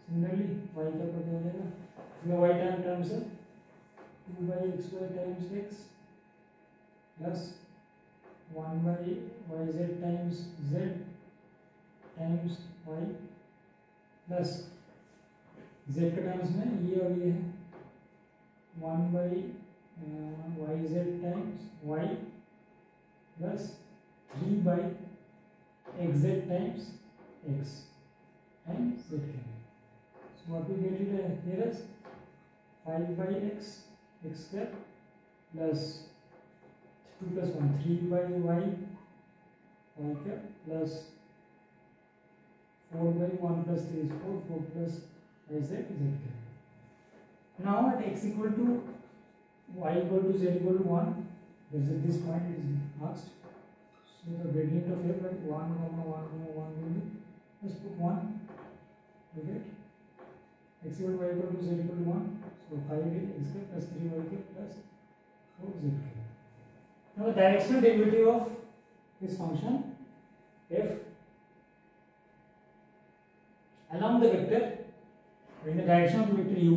A: Similarly y का पता हो जाएगा, इसमें y term से 2/xy times x plus 1/yz times z times y plus z के टर्म्स में ये और ये है 1/yz times y plus 3/xz times x times z. So what we get it here is 5/x x square plus 2 plus 1 3/y y square plus 4/1 plus 3 is 4, 4 plus yz z square. Now at x equal to y equal to z equal to 1, this point is asked. So the gradient of f at 1, 1, 1 will be, let's put 1, we get x equal to y equal to z equal to 1, so 5x square plus 3y square plus 4z square. Now the directional derivative of this function f along the vector in the direction of the vector u,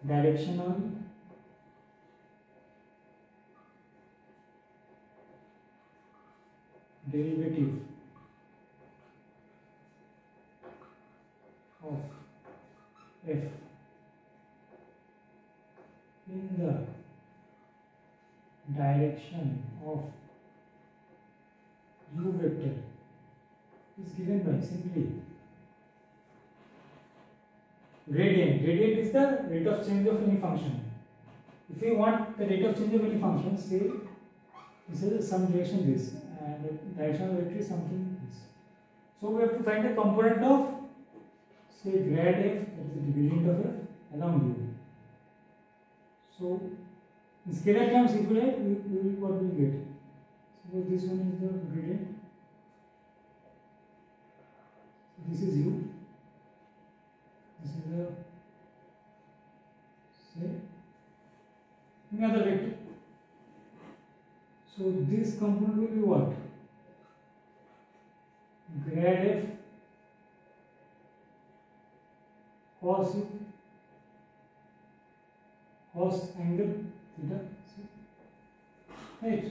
A: directional derivative of f in the direction of u vector is given by simply gradient. Gradient is the rate of change of any function. If we want the rate of change of any function, say this is some direction this and the direction of vector is something this. So we have to find the component of say grad f, that is the gradient of f along u. So in scalar terms, if we write, we will what we get. Suppose this one is the gradient. So this is u. This is the say another vector. So this component will be what? Grad f cos angle theta, right?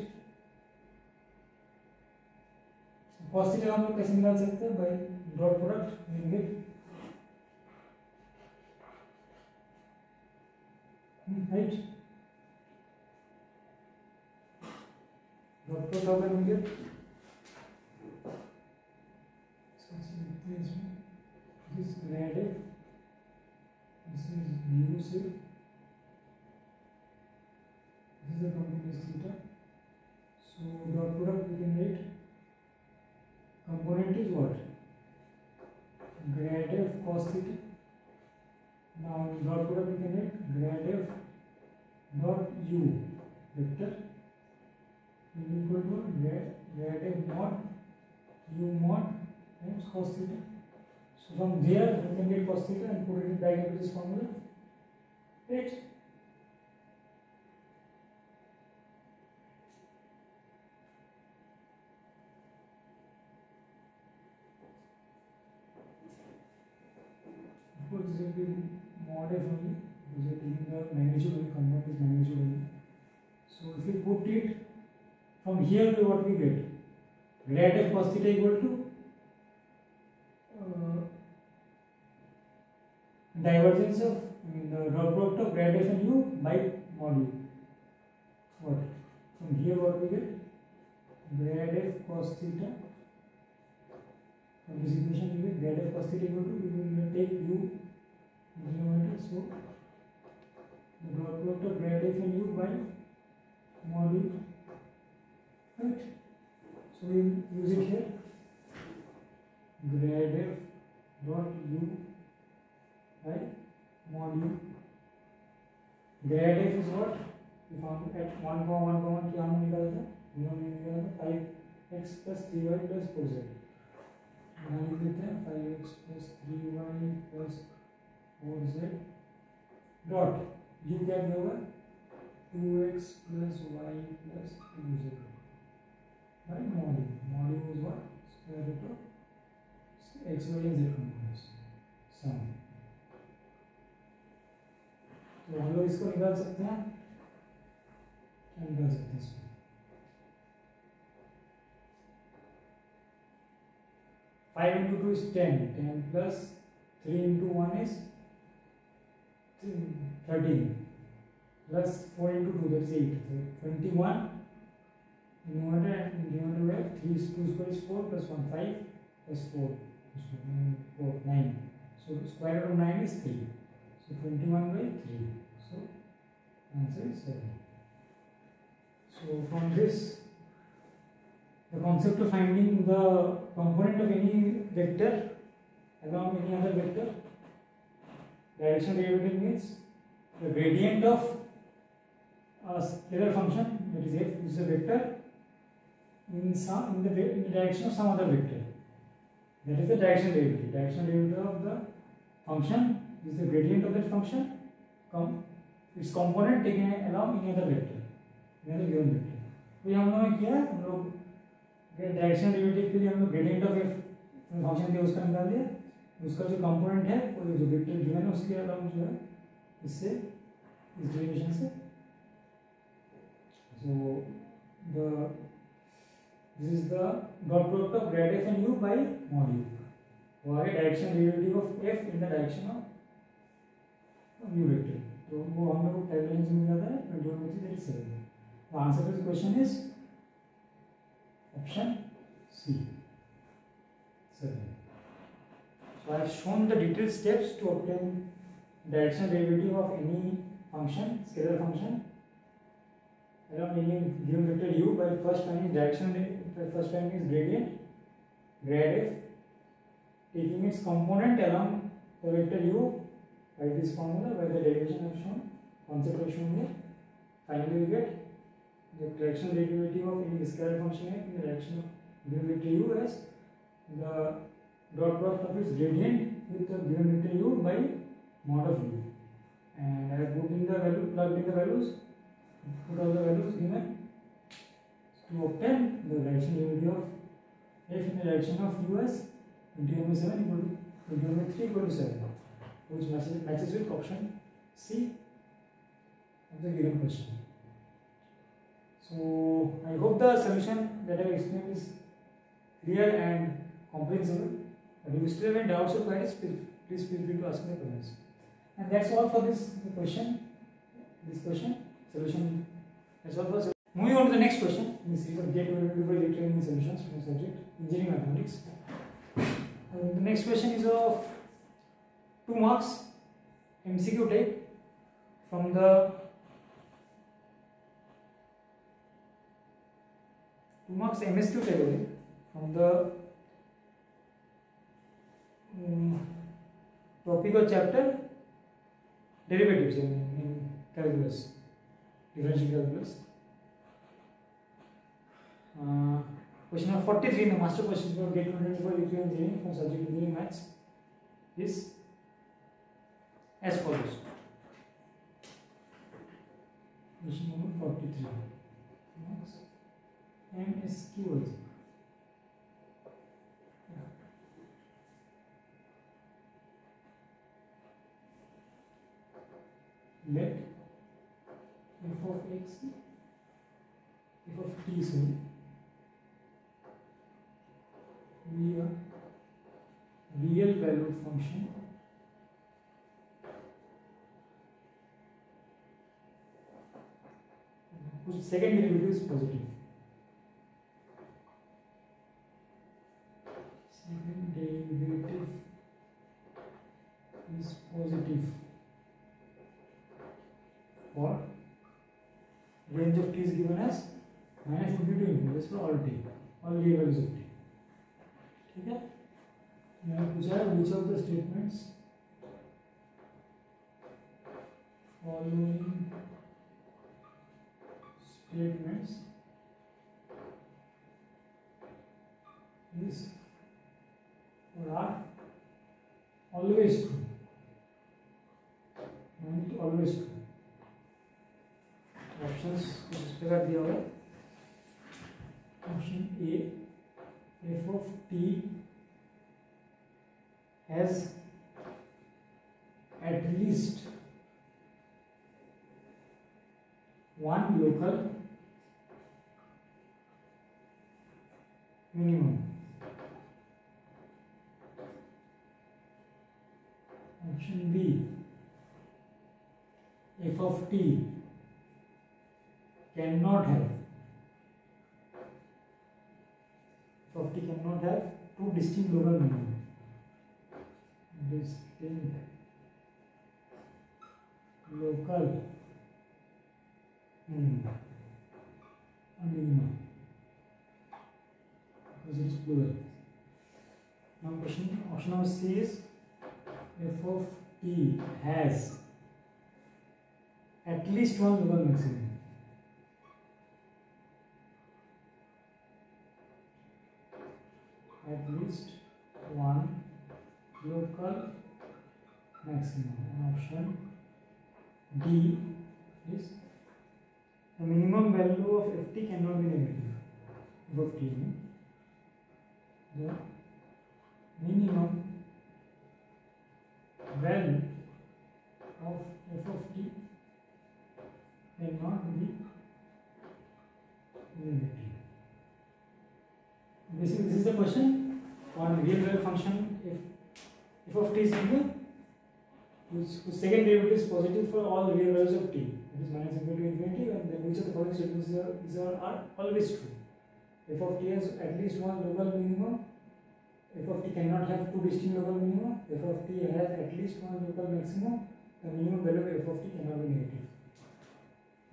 A: Cos theta हम लोग कैसे निकाल सकते हैं? by dot product लेंगे, right? dot product how लेंगे? This grad f, this is u से, this is the component is theta. So dot product we can write component is what? Grad f cos theta. Now dot product we can write grad f dot u vector will be equal to grad f mod u mod times cos theta. So from there we can get cos theta and put it back into this formula, right? Of course this will be mod f only because we are taking the magnitude only, component is magnitude only. So if we put it from here, what we get? Grad f cos theta equal to divergence of the dot product of grad f and u by mod u. What? From here what we get? Grad f cos theta. From this equation we get grad f cos theta equal to, we will take u in the numerator, so the dot product product of grad f and u by mod u, right? So we will use it here. Grad f dot u by mod u. Grad f is what? We found at 1, 1, 1 क्या हमने निकाला था? हमने निकाला था 5x plus 3y plus 4z. यहाँ लिख देते हैं 5x plus 3y plus 4z dot u क्या दिया हुआ? 2x plus y plus 2z by mod u. Mod u is what? Square root of x, y and z components. Sum. तो हम लोग इसको निकाल सकते हैं, क्या निकाल सकते हैं इसको? 5 into 2 is 10, 10 plus 3 into 1 is 13, plus 4 into 2 that is 8, so 21 numerator and denominator we have 3 is 2 square is 4 plus 1 5 plus 4 9, so square root of 9 is 3, so 21 by 3, so answer is 7. So from this, the concept of finding the component of any vector along any other vector, direction derivative means the gradient of a scalar function, that is f, is a vector in the direction of some other vector. That is the direction derivative. Direction derivative of the function is the gradient of that function, its component taken along any other vector, any other given vector. तो ये हम लोगों ने किया, हम लोग direction derivative के लिए हम लोग ग्रेडियंट ऑफ एफ फंक्शन थे उसका निकाल दिया, उसका जो कंपोनेंट है वो जो वेक्टर गिवन है उसके अलावा जो है इससे इस डेरिवेशन से, so this is the dot product of grad f and u by mod u. वो आगे direction derivative of f in the direction of u vector, तो वो हम लोग को टाइपलाइन से मिला था 21/37. The answer to this question is option C, 7. So I have shown the detailed steps to obtain directional derivative of any function, scalar function, along any given vector u by first finding direction, first finding is gradient, grad f, taking its component along the vector u by this formula, by the derivation I have shown, concept I have shown here. Finally we get the directional derivative of any scalar function f in the direction of given vector u as the dot product of its gradient with the given vector u by mod of u, and I have put in the value, plugged in the values, put all the values given to obtain the direction derivative of f in the direction of u as 21/7 equal to 21/3 equal to 7, which matches with option C of the given question. So I hope the solution that I have explained is clear and comprehensible. But if you still have any doubts or queries, please feel free to ask me in the comments. And that's all for this question. Solution. That's all for solution. Moving on to the next question in the series of GATE 2025 electronic solutions from the subject engineering mathematics. The next question is of 2 marks, MCQ type, from the 2 marks MSQ type from the topic or chapter derivatives in calculus, differential calculus. Question number 43 in the master question for GATE 2024 electrical engineering from subject engineering maths is as follows. Question number 43. Marks MSQ. Let f of x, f of t, sorry, be a real valued function whose second derivative is positive. Second derivative is positive or range of t is given as minus infinity to infinity for all t, all real values of t. ठीक है, यहाँ पूछा है which of the statements following statements is or are always true, and always true. Options कुछ इस प्रकार दिया हुआ है. Option A, f of t has at least one local minimum. Option B, f of t cannot have two distinct local minimum. Distinct local minimum. Minimum. Because it is plural. Now question, option number C is f of t has at least one local maximum. At least one local maximum. And option D is the minimum value of ft cannot be negative. F of t, the minimum value of f of t cannot be negative. Basically, this is the question on real value function. If f of t is equal, whose second derivative is positive for all real values of t, that is minus infinity to infinity, and then which of the following statements are always true. F of t has at least one local minimum. F of t cannot have two distinct local minima. F of t has at least one local maximum. The minimum value of f of t cannot be negative.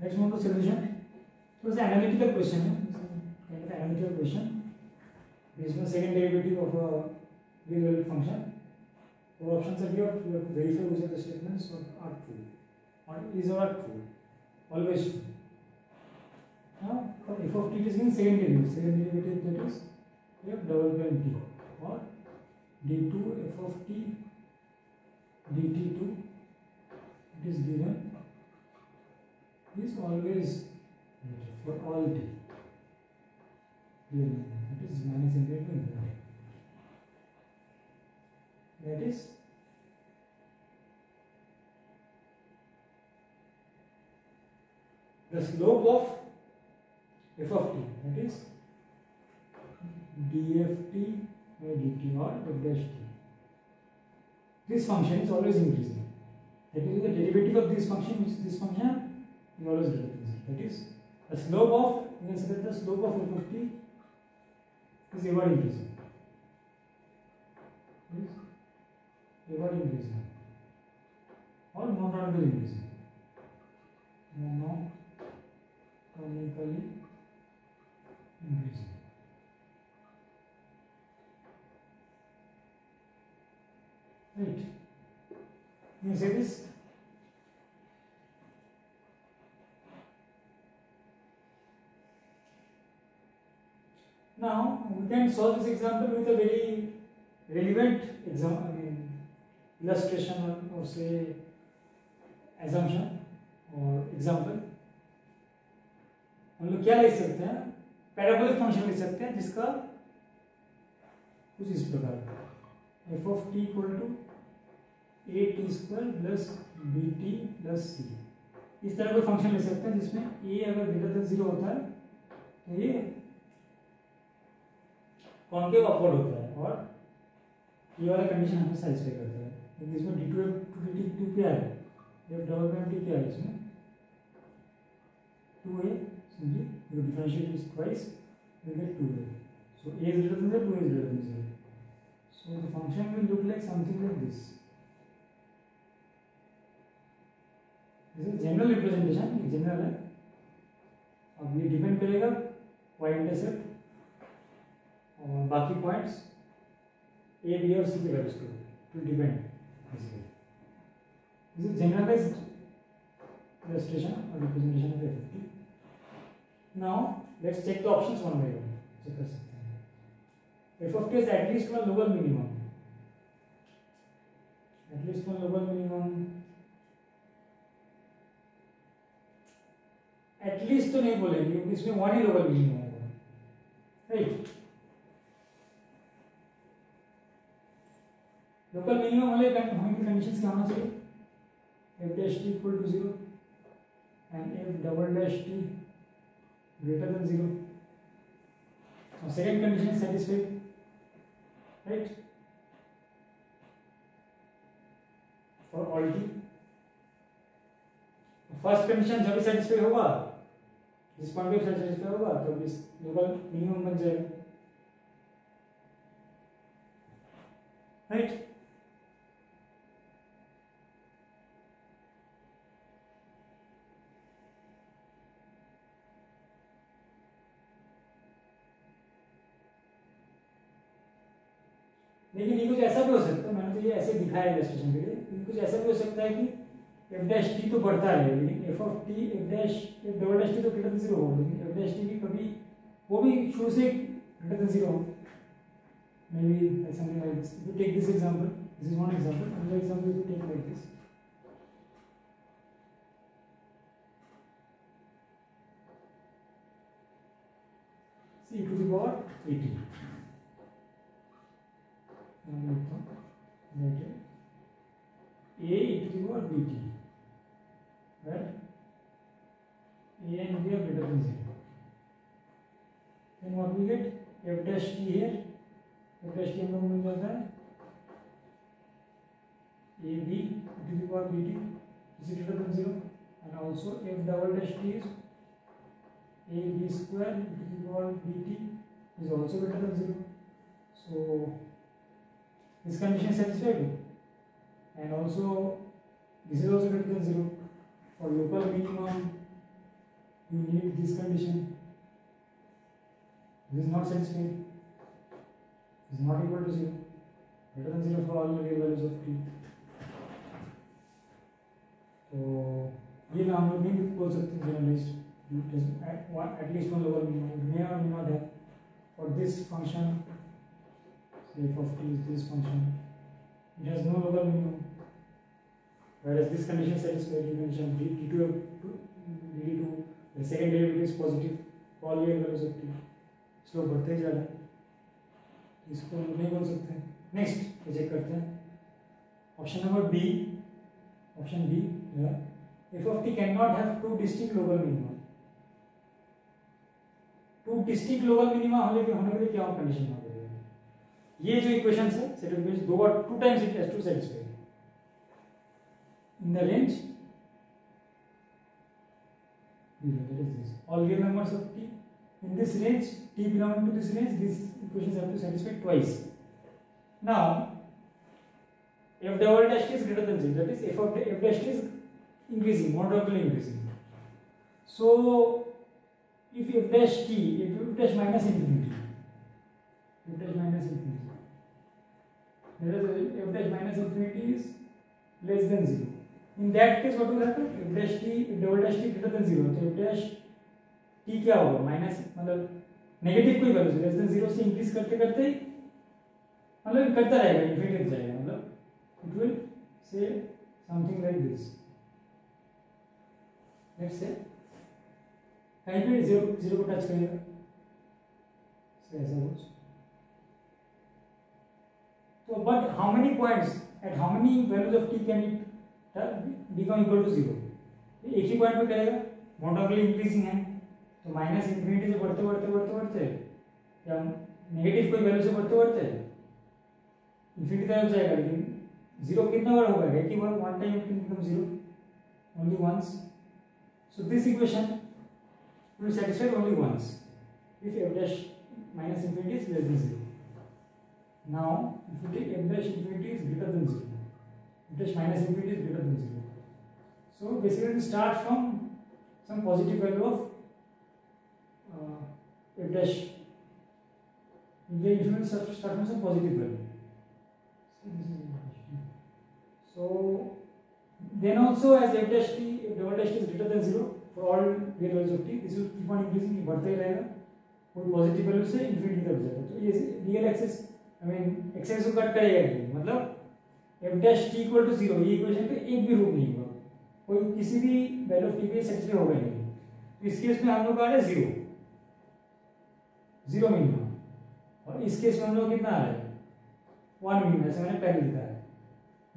A: Let's move to solution. So it's an analytical question. It's kind of an analytical question. Based on the second derivative of a real valued function. Four options are here. We have to verify which of the statements are true. Or is or are true. Always true. Now, for f of t is in second derivative. Second derivative, that is f double prime t. Or d2 f of t dt2, it is given, is always for all t. It is minus infinity to infinity. That is the slope of f of t, that is dft by dt or f dash t. This function is always increasing. That is the derivative of this function, which is this function, is always increasing. That is the slope of, you can say that the slope of f of t is ever increasing. Is ever increasing or monotonically increasing. Monotonically increasing. Right. Can you say this? Now we can solve this example with a very relevant illustration or say assumption or example. हम लोग क्या लिख सकते हैं? Parabolic function लिख सकते हैं जिसका कुछ इस प्रकार f of t equal to a t square plus bt plus c. इस तरह कोई फंक्शन ले सकते हैं जिसमें a अगर ग्रेटर देन 0 होता है तो ये कॉन्केव अपवर्ड होता है और ये वाला कंडीशन हमें सैटिस्फाई करता है. क्योंकि इसमें d2 to dt2 क्या है? f डबल प्राइम t क्या है इसमें? 2a simply you differentiate this twice you get 2a. So a is greater than 0, 2a is greater than 0. So the function will look like something like this. This is general representation, general है। अब ये depend करेगा y intercept और बाकी points a, b और c के values पे, to depend basically. This is generalised illustration or representation of f50. Now let's check the options one by one. Check कर सकते हैं। f of t is at least one lower minimum. At least one lower minimum. At least तो नहीं बोलेंगे क्योंकि इसमें one ही lower minimum होगा, right. Local minimum वाले हमें कंडीशंस क्या होना चाहिए? f dash t equal to 0 and f double dash t greater than 0. Now second condition is satisfied, right, for all t. First condition जब भी सेटिस्फाई होगा, जिस पॉइंट पे सेटिस्फाई होगा तो इस लोकल मिनिमम बन जाएगा, राइट। लेकिन ये कुछ ऐसा भी हो सकता है, मैंने तो ये ऐसे दिखाया है इलस्ट्रेशन के लिए, कुछ ऐसा भी हो सकता है कि f डैश t तो बढ़ता है, लेकिन f of t f double dash t तो ग्रेटर देन 0 होगा, लेकिन f डैश t भी कभी वो भी शुरू से ग्रेटर देन 0 हो। maybe something like this. If you take this example, this is one example, another example if you take like this, c to the power 80. now लिखता हूँ that a to the power bt, right? a and b are greater than 0. Then what we get? f dash t here, f dash t हम लोग मिल जाता है a b to the power bt is greater than 0, and also f double dash t is a b square to the power bt is also greater than 0. So this condition is satisfied, and also this is also greater than 0. For local minimum you need this condition. This is not satisfied, this is not equal to 0, greater than 0 for all real values of t. तो ये ना हम लोग नहीं बोल सकते generalised, at least one lower minimum may or may not have for this function. F of t is this function, it has no local minimum, whereas this condition satisfied, condition d2 the second derivative is positive for all real values of t, slope बढ़ते ही जा रहा है, इसको नहीं बोल सकते। Next check करते हैं option number B. Option B, f of t cannot have two distinct local minima. Two distinct local minima होने के लिए क्या कंडीशन होना पड़ेगा? ये जो इक्वेशन है सेटिस्फाइड दो बार, two times it has to satisfy in the range that is this all real numbers of t in this range, t belonging to this range, these equations have to satisfy twice. Now f double dash t is greater than 0, that is f of f dash t is increasing, monotonically increasing. So if f dash t, if f dash minus infinity, f dash minus infinity, whereas f dash minus infinity is less than 0, in that case what will happen? f dash t, if double dash t greater than 0, तो f dash t क्या होगा? Minus मतलब negative कोई value less than 0 से increase करते करते मतलब करता रहेगा, इन्फिनिटी तक जाएगा, मतलब it will say something like this, let's say कहीं पे जीरो को टच करेगा, ऐसा कुछ। तो but how many points at how many values of t can it become equal to 0? एक ही पॉइंट पे करेगा, मोनोटोनिकली इंक्रीजिंग है, तो माइनस इंफिनिटी से बढ़ते बढ़ते बढ़ते बढ़ते या नेगेटिव कोई वैल्यू से बढ़ते बढ़ते इंफिनिटी तक जाएगा, लेकिन 0 कितना बार होगा? एक ही बार, one time it can become 0 only once. So this equation will satisfy only once if f dash minus infinity is less than 0. Now if you take f dash infinity is greater than 0, f dash minus infinity is greater than 0, So basically start from some positive value of f dash. The infinite start from some positive value. So then also as f dash t, if double dash t is greater than 0 for all real values of t, this will keep on increasing, बढ़ता ही रहेगा, कोई positive value से infinity तक जाएगा. तो ये real axis axis को cut करेगा नहीं, मतलब f dash t equal to 0 ये इक्वेशन पे एक भी रूट नहीं होगा, कोई किसी भी वैल्यू ऑफ t पे सेटिस्फाई होगा नहीं. तो इस केस में हम लोग आ रहे हैं 0 मिनिमम, और इस केस में हम लोग कितना आ रहा है 1 मिनिमम. ऐसे मैंने पहले लिखा है,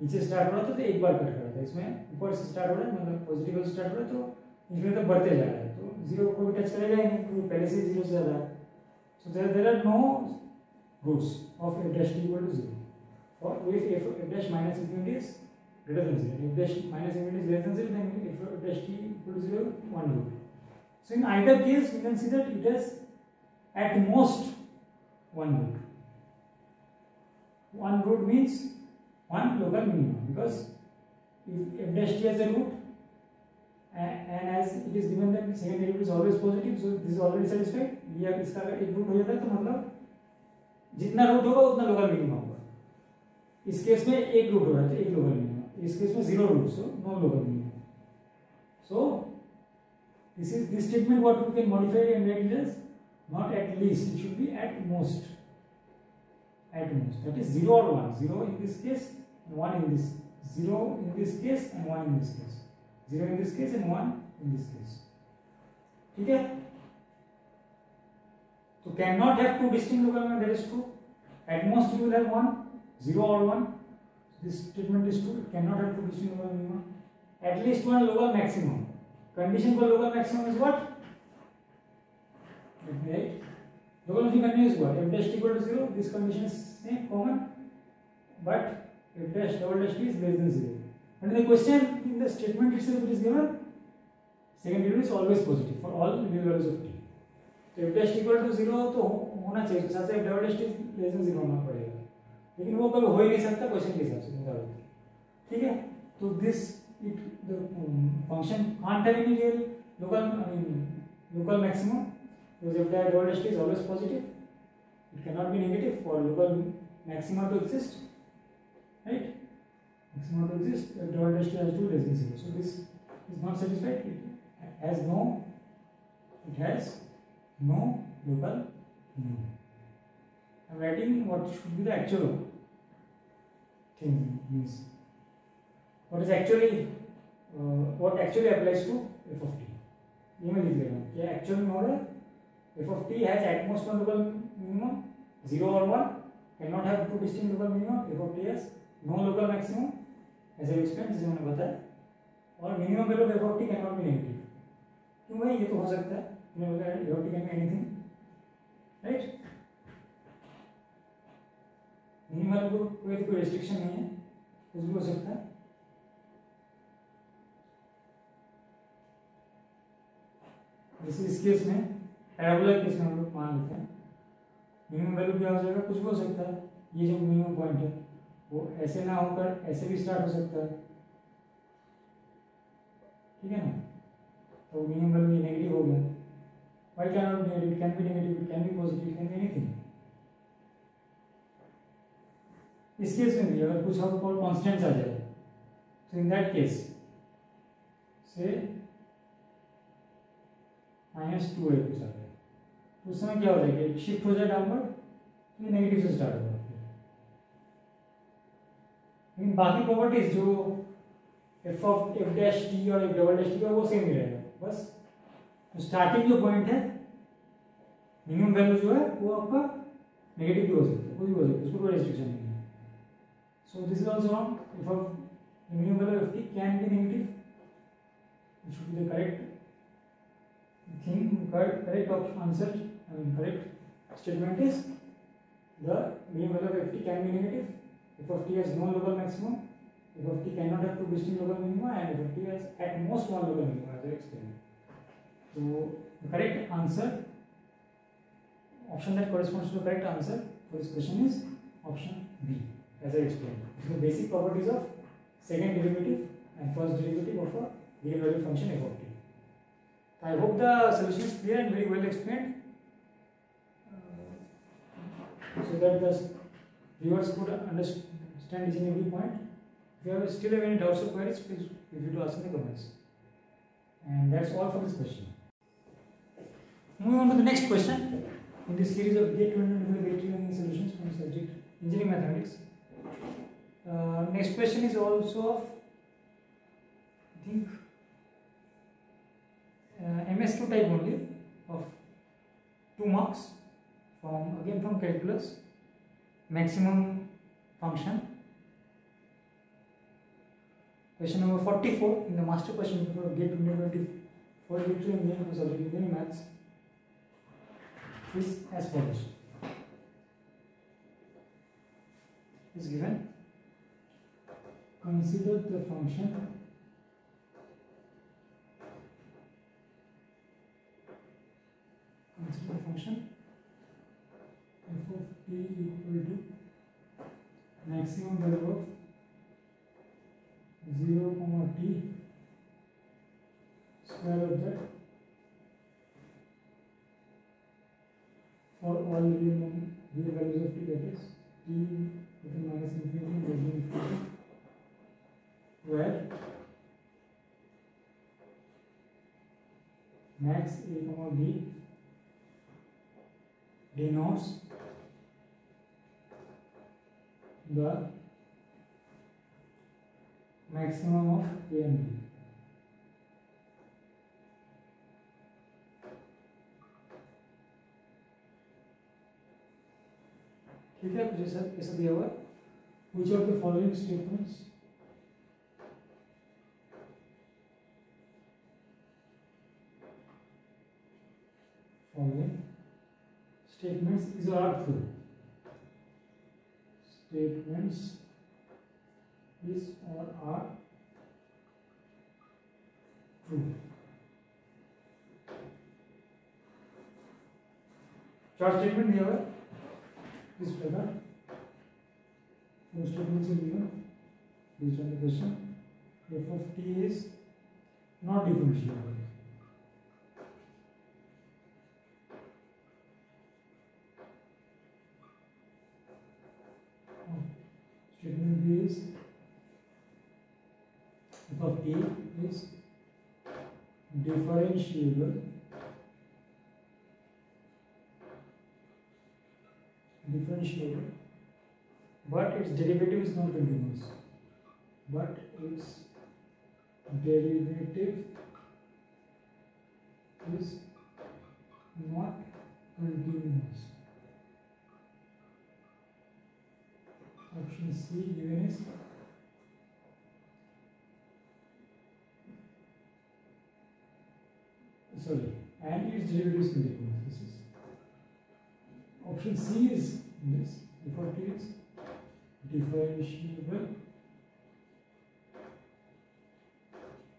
A: नीचे स्टार्ट हो रहा था तो एक बार कट कर रहा था, इसमें ऊपर से स्टार्ट हो रहा है, मतलब पॉजिटिव से स्टार्ट हो रहा है तो इन्फिनिटी तक बढ़ते जा रहा है, तो 0 को भी टच करेगा ही नहीं क्योंकि पहले से 0 से ज़्यादा है. So there are no roots of f dash t equal to 0 और if f dash minus infinity is greater than 0, if dash minus infinity is greater than 0, then f dash t equal to 0, one root. So in either case we can see that it has at most one root. One root means one local minimum, because if f dash t has a root and as it is given that second derivative is always positive, so this is already satisfied. ये इसका अगर एक root हो जाता है तो मतलब जितना रूट होगा उतना लोकल मिनिमम होगा. इस केस में एक रूट हो रहा है तो एक लोकल मिनिमम, इस केस में 0 root, so no local minimum. So this statement what we can modify and write it as not at least, it should be at most. At most, that is 0 or 1, 0 in this case and 1 in this, 0 in this case and 1 in this case, 0 in this case and 1 in this case. ठीक है, तो cannot have two distinct local minima, that is true. At most you will have 1, 0 or 1, this statement is true. It cannot have two distinct local minima. At least one local maximum. Condition for local maximum is what? Let me write. Local maximum condition is what? F dash t equal to 0. This condition is same, common, but f dash double dash t is less than 0. And the question in the statement itself it is given, second derivative is always positive for all real values of t. तो f dash t equal to 0 तो होना चाहिए, तो साथ f double dash t is less than 0 होना पड़ेगा, लेकिन वो कभी हो ही नहीं सकता क्वेश्चन के हिसाब से. ठीक है, तो this the function can't have any real local maximum, because if the double dash t is always positive, it cannot be negative for local maxima to exist, right? Maxima to exist, the double dash t has to be less than 0. So this is not satisfied. It has no local minimum. I am writing what should be the actual thing, means what is actually what actually applies to f of t. ये मैं लिख ले रहा हूँ कि actual में हो रहा है f of t has at most one local minimum, 0 or 1, cannot have two distinct local minimum, f of t has no local maximum as I explained, जैसे मैंने बताया, और minimum value of f of t cannot be negative. क्यों भाई, ये तो हो सकता है, मैंने बताया f of t can be anything, right? Minimum को कोई रेस्ट्रिक्शन नहीं है, कुछ भी हो सकता है. जैसे इस केस में पैराबोला केस में हम लोग मान लेते हैं मिनिमम वैल्यू क्या हो जाएगा, कुछ भी हो सकता है. ये जो मिनिमम पॉइंट है वो ऐसे ना होकर ऐसे भी स्टार्ट हो सकता है, ठीक है ना. तो मिनिमम वैल्यू नेगेटिव हो गया. Why can not be negative, it can be negative, it can be positive, it can be anything. इस केस में भी अगर कुछ और कॉन्स्टेंट्स आ जाए तो इन दैट केस से -2 है कुछ आ जाए, उस समय क्या हो जाएगा, शिफ्ट हो जाए डाउनवर्ड, तो ये नेगेटिव से स्टार्ट होगा. लेकिन बाकी प्रॉपर्टीज जो f dash t और f double dash t का वो सेम ही रहेगा. बस तो स्टार्टिंग जो पॉइंट है मिनिमम वैल्यू जो है वो आपका नेगेटिव भी हो सकता है, कुछ भी हो सकता है, उसको कोई रेस्ट्रिक्शन नहीं है. So this is also wrong. If the minimum value of t can be negative, it should be the correct thing, correct option answer. Correct statement is the minimum value of t can be negative. If of t has no local maximum, if of t cannot have two distinct local minima, and if of t has at most one local minima, as I explained. So the correct answer, option that corresponds to the correct answer for this question is option B. As I explained, the basic properties of second derivative and first derivative of a real value function f of t. I hope the solution is clear and very well explained, so that the viewers could understand each and every point. If you still have any doubts or queries, please feel free to ask in the comments. And that's all for this question. Moving on to the next question in this series of GATE 2025 Electrical Engineering Solutions from subject Engineering Mathematics. Next question is also of, I think, MS2 type only, of 2 marks, again from calculus, maximum function. Question number 44 in the master question paper of GATE 2024 Electrical Engineering from subject Engineering Maths is as follows. Is given, consider the function f of t equal to maximum value of 0, t square of that for all real values of t, that is t within minus infinity and greater than infinity, where max a, b denotes the maximum of a and b. ठीक है, कुछ ऐसा दिया हुआ है, which of the following statements is or are true. Statements is or are true. चार statement दिया हुआ है इस प्रकार, 4 statements are given based on the question. f of t is not differentiable. Statement B is f of t is differentiable, but its derivative is not continuous. But its derivative is not continuous. Option C given is and its derivative is continuous. This is option C is this. F of t is differentiable,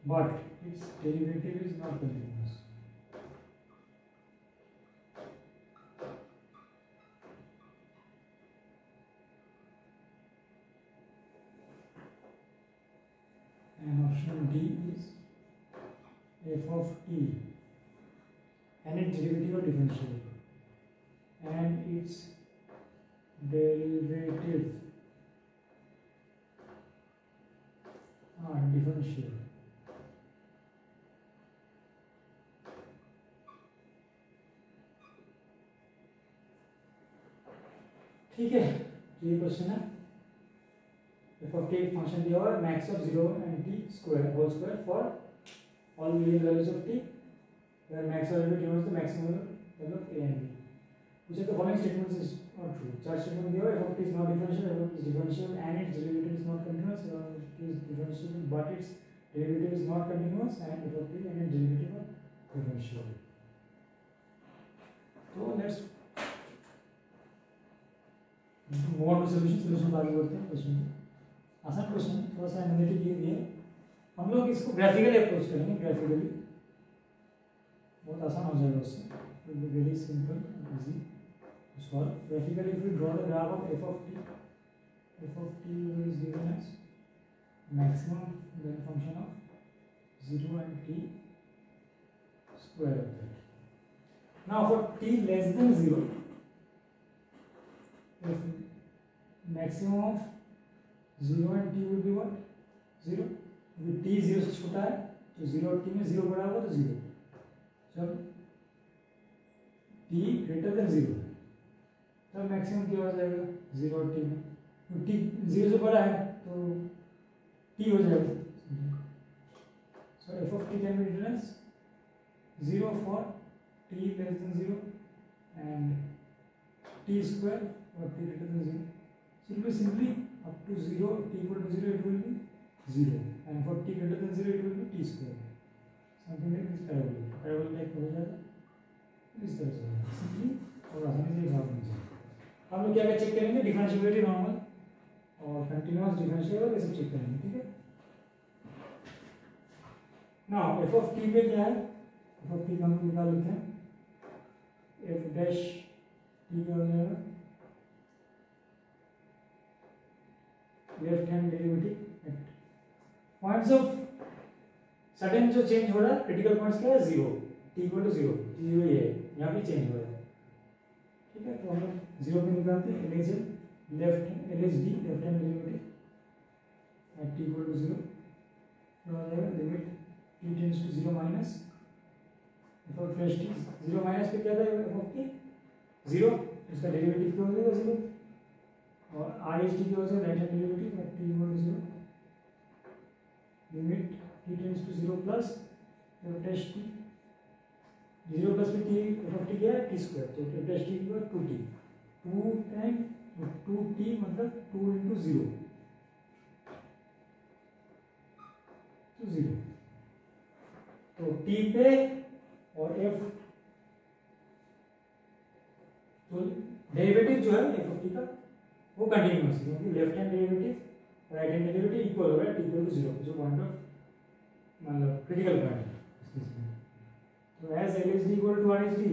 A: but its derivative is not continuous. And option D is f of t and its derivative are differentiable, and its derivative are differentiable. ठीक है, ये question है। f of t एक function दिया हुआ है max of 0 and t square whole square for all real values of t, where max value denotes the maximum value of a and b. Which of the following statements is not true? चार statement दिया हुआ है, f of t is not differentiable, f of t is differentiable and its derivative is not continuous, f of t is differentiable but its derivative is not continuous, and f of t and its derivative are differentiable. So let's move on to solution पर आगे बढ़ते हैं। Question आसान question, थोड़ा सा analytic ये भी है, हम लोग इसको ग्राफिकली अप्रोच करेंगे। ग्राफिकली बहुत आसान हो जाएगा उससे, it will be very simple easy to solve. Graphically if we draw the graph of f of t is given as maximum then function of 0 and t square of that. Now for t less than 0, if maximum of 0 and t will be what? 0. If t 0 से छोटा है तो 0 और t में 0 बड़ा होगा तो 0. जब t greater than 0 तब मैक्सिमम क्या हो जाएगा 0 और t में. तो t 0 से बड़ा है तो t हो जाएगा. So f of t can be written as 0 for t less than 0 and t square for t greater than 0. So it will be simply up to 0, t equal to 0, it will be 0, and for t greater than 0, it will be t square. Something like this parabolic. Parabolic type हो जाएगा इस तरह से. Simply और आसानी से भाग नहीं जाएगा. हम लोग क्या चेक करेंगे? डिफरेंशिएबिलिटी नॉर्मल और कंटिन्यूअस डिफरेंशिएबल ये सब चेक करेंगे. ठीक है. नाउ f of t पे क्या है? f of t का हम निकाल लेते हैं. f dash t क्या हो जाएगा? Left hand derivative eight points of sudden जो चेंज हो रहा है क्रिटिकल पॉइंट्स क्या है? 0, t इक्वल टू 0, 0 ही है, यहाँ भी चेंज हो रहा है. ठीक है. तो हम लोग 0 पे निकालते हैं. LHD left hand derivative at t equal to 0 क्या हो जाएगा? Limit t tends to 0 minus f of t 0 minus पे क्या था? f of t 0, इसका डेरिवेटिव क्या हो जाएगा? 0 और RHT की वजह से right hand derivative at t equal to 0 limit t tends to 0 plus f dash t 0 plus में t f of t क्या है? t square. तो f dash t equal 2t 2 time 2t मतलब 2 into 0 तो 0. तो t पे और f तो डेरिवेटिव जो है f of t का वो कंटिन्यूअस है क्योंकि left hand derivative right hand derivative equal होगा t इक्वल टू 0 जो पॉइंट ऑफ मतलब क्रिटिकल पॉइंट है. तो as LHD equal to RHD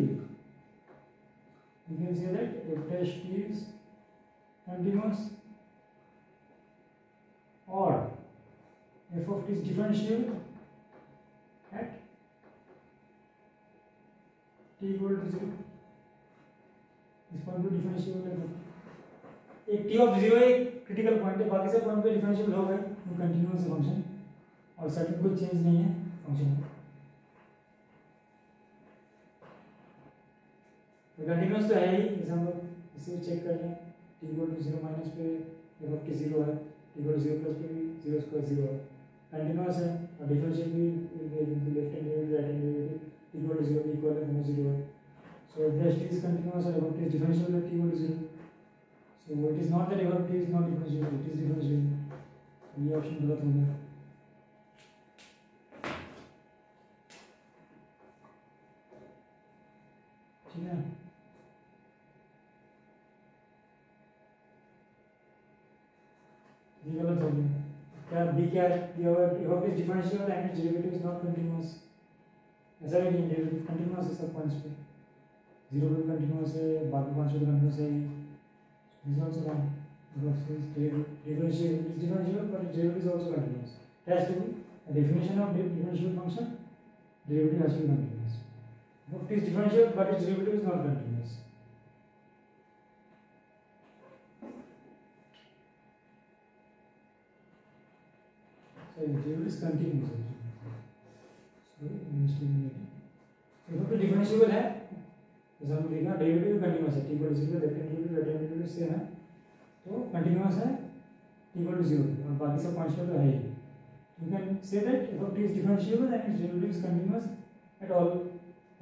A: you can say that f dash t is continuous or f of t is differentiable at t equal to 0. इस point पे differentiable है. एक t of 0 एक critical point है, बाकी सब पॉइंट पे differentiable हो गए. वो कंटिन्यूअस है फंक्शन और सडन कोई चेंज नहीं है फंक्शन में. कंटिन्यूअस तो है ही. जैसे हम लोग इसे चेक कर लें t इक्वल टू 0 माइनस पे f of t 0 है, t इक्वल टू 0 प्लस पे भी 0 स्क्वायर 0 है. कंटिन्यूअस है और डिफरेंशियल भी left hand derivative right hand derivative t equal to 0 भी इक्वल है, दोनों 0 है. So f dash t is continuous और f of t is differentiable at t equal to 0. So it is not that f of t is not differentiable, it is differentiable. ये option गलत हो गया. ठीक है. ये गलत हो गया. क्या b क्या है? f of t is differentiable and its derivative is not continuous. ऐसा नहीं है, डेरिवेटिव कंटिन्यूअस है सब पॉइंट्स पे. 0 पे कंटिन्यूअस है, बाकी पॉइंट्स पे कंटिन्यूअस है. This is also wrong. Because it is differentiable, but its derivative is also continuous. It has to be a definition of differentiable function. Derivative has to be continuous. If it is differentiable, but its derivative is not continuous. So the derivative is continuous. Sorry, mistake made. If it is differentiable है, जैसे हम देखा derivative continuous है. t equal to 0 left hand derivative right hand derivative same है तो continuous है t equal to 0 और बाकी सब पॉइंट्स पे तो है ही. You can say that f of t is differentiable and its derivative is continuous at all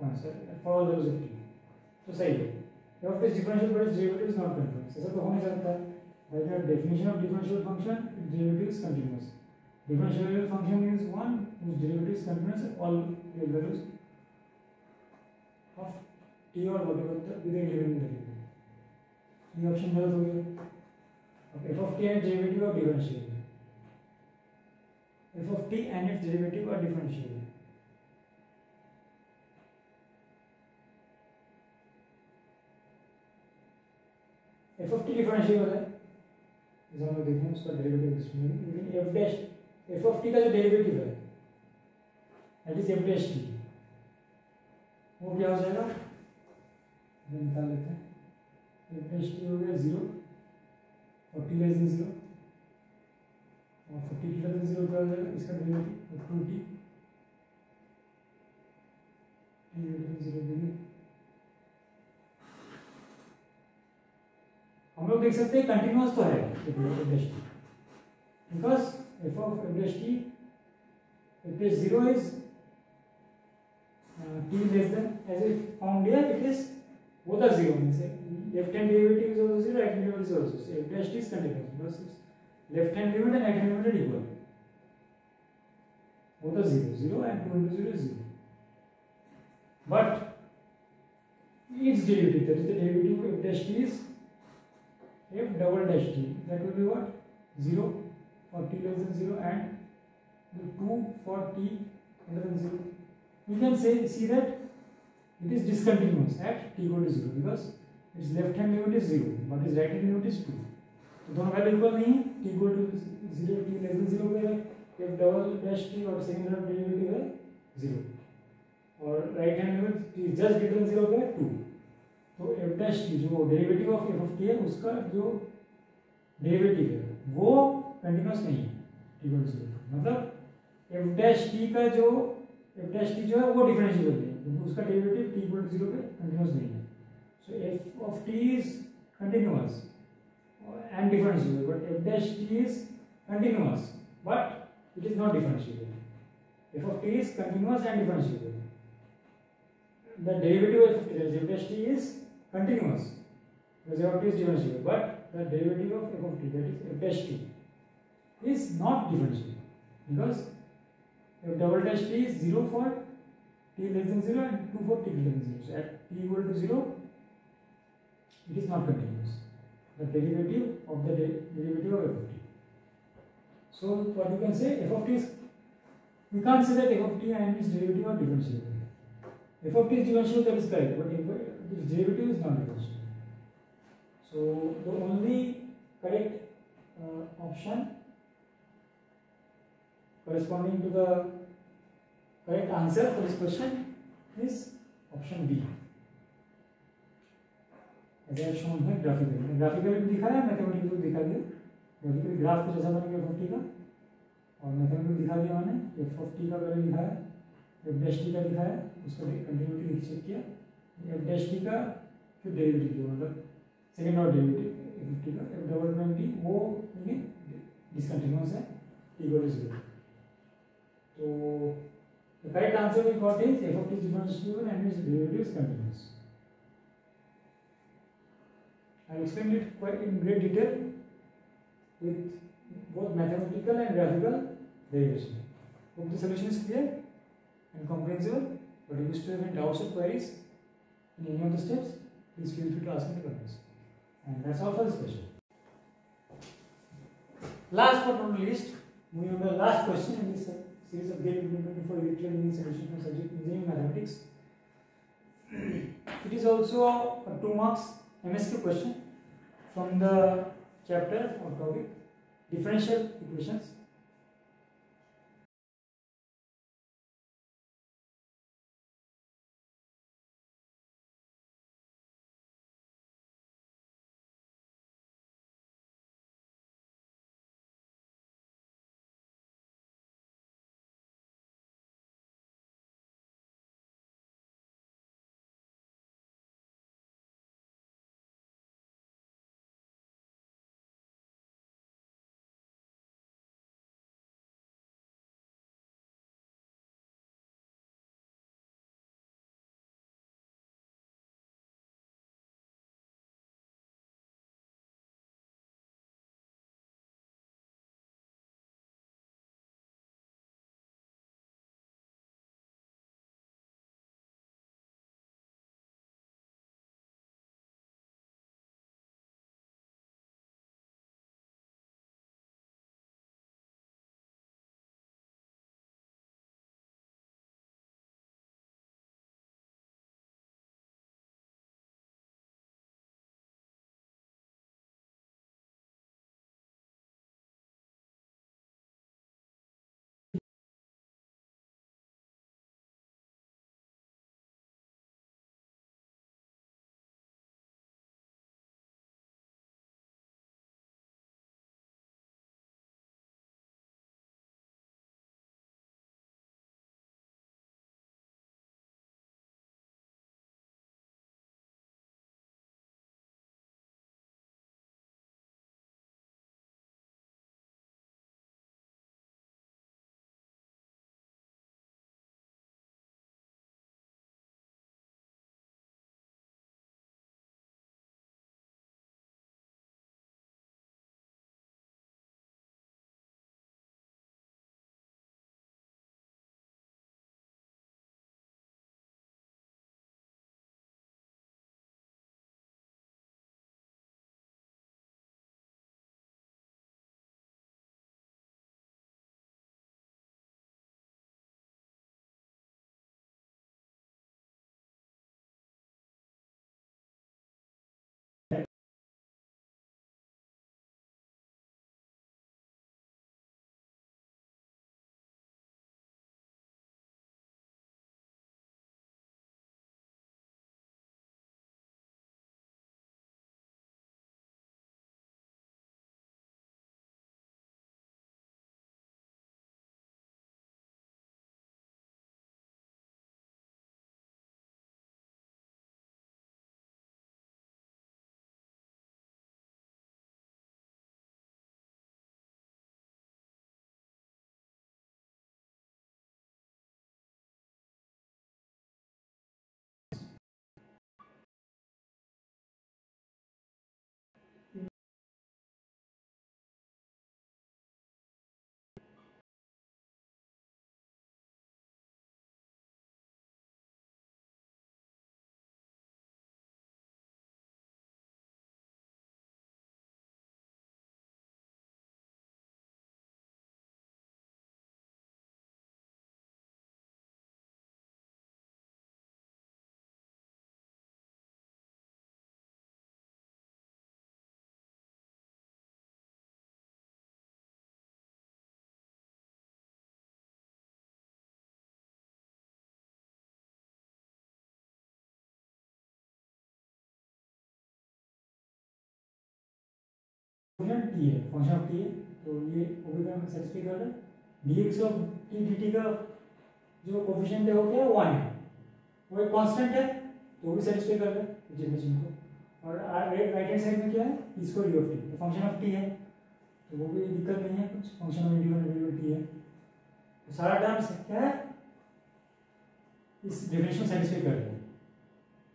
A: points for all values of t. तो सही है. f of t is differentiable but its derivative is not continuous. ऐसा तो हो नहीं सकता. By the definition of differentiable function, its derivative is continuous. Differentiable function is one whose derivative is continuous at all real values of t और whatever the with a given derivative. ये option गलत हो गया. अब f of t and its derivative are differentiable. f of t and its derivative are differentiable. f of t differentiable है. जैसे हम लोग देखें उसका डेरिवेटिव एक्सप्लेन. लेकिन f dash f of t का जो डेरिवेटिव है that is F dash T, वो क्या हो जाएगा, निकाल लेते हैं। एफ डैश टी हो गया 0 और टी लेस देन 0 और 40 टी लेस देन 0 क्या हो जाएगा, इसका derivative 2t T less than 0 देंगे। हम लोग देख सकते हैं कंटिन्यूअस तो है F dash T, because F of F dash T F dash 0 is t less than, as if found here it is both are 0, means left hand derivative is also 0, right hand derivative is also 0. So f dash t is continuous because its left hand limit and right hand limit are equal, both are 0, 0 and 2 into 0 is 0. But its derivative, that is the derivative of f dash t is f double dash t, that will be what, 0 for t less than 0 and 2 for t greater than 0. We can see that it is discontinuous at t equal to 0 because its left hand limit is 0 but its right hand limit is 2. तो दोनों value equal नहीं है, t equal to 0 t less than 0 पे f double dash t और second order derivative है 0 और right hand limit t just greater than 0 पे 2. तो f डैश t जो derivative of f of t है उसका जो डेरिवेटिव है वो कंटीन्यूअस नहीं है t equal to 0, मतलब f डैश t का जो f dash t जो है वो डिफरेंशिएबल है क्योंकि उसका डेरिवेटिव t इक्वल टू 0 पे कंटीन्यूअस नहीं है. So f of t is continuous and differentiable but f dash t is continuous but it is not differentiable. f of t is continuous and differentiable. The derivative of f dash t is continuous because f of t is differentiable, but the derivative of f of t, that is f dash t, is not differentiable because f double dash t is 0 for t less than 0 and 2 for t greater than 0. So at t equal to 0, it is not continuous. The derivative of the derivative of f of t. So what you can say, f of t is, we can't say that f of t and its derivative are differentiable. F of t is differentiable, that is correct, but its derivative is not differentiable. So the only correct option corresponding to the correct answer for this question is option B. As I have shown here graphically. Graphically भी दिखाया, mathematically दिखा दिया. Graphically graph कुछ ऐसा बनेगा f of t का और mathematically दिखा दिया मैंने. f of t का पहले लिखा है, f dash t का लिखा है, उसका कंटिन्यूटी लिख चेक किया. f dash t का फिर डेरिवेटिव जो मतलब second order derivative f of t का f डबल प्राइम t वो डिसकंटिन्यूअस है t equal to 0. So the correct answer we got is f of t is differentiable and its derivative is continuous. I explained it quite in great detail with both mathematical and graphical derivation. Hope the solution is clear and comprehensible. But if you still have any doubts or queries in any of the steps, please feel free to ask in the comments. And that's all for this question. Last but not least, moving on to the last question in this series of GATE 2024 electrical engineering solution from subject engineering mathematics. It is also a 2 marks MSQ question from the chapter or topic differential equations. T है, function of T है, तो ये वो भी हम satisfy कर रहे हैं। dx ऑफ टी dt का जो कोफिशिएंट है वो क्या है, 1 है, वो एक कांस्टेंट है, तो वो भी सेटिस्फाई कर रहे हैं इस डेफिनेशन को। और राइट हैंड साइड में क्या है, T square D of T, तो फंक्शन ऑफ टी है, तो वो भी दिक्कत नहीं है कुछ, function of individual variable T है, तो सारा टर्म्स क्या है इस डेफिनेशन सेटिस्फाई कर रहे हैं।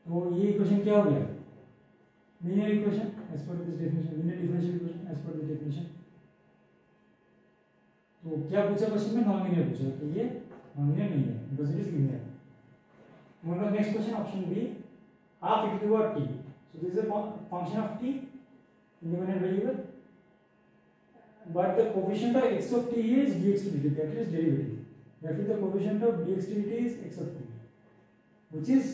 A: तो ये इक्वेशन क्या हो गया, linear equation as per this definition, linear differential equation as per this definition. तो क्या पूछा क्वेश्चन में, नॉन लीनियर पूछा, तो ये नॉन लीनियर नहीं है because it is linear. Moving on next question, option B, half e to the power t, so this is a function of t, independent variable, but the coefficient of x of t is dx to dt, that is derivative, therefore the coefficient of dx to dt is x of t, which is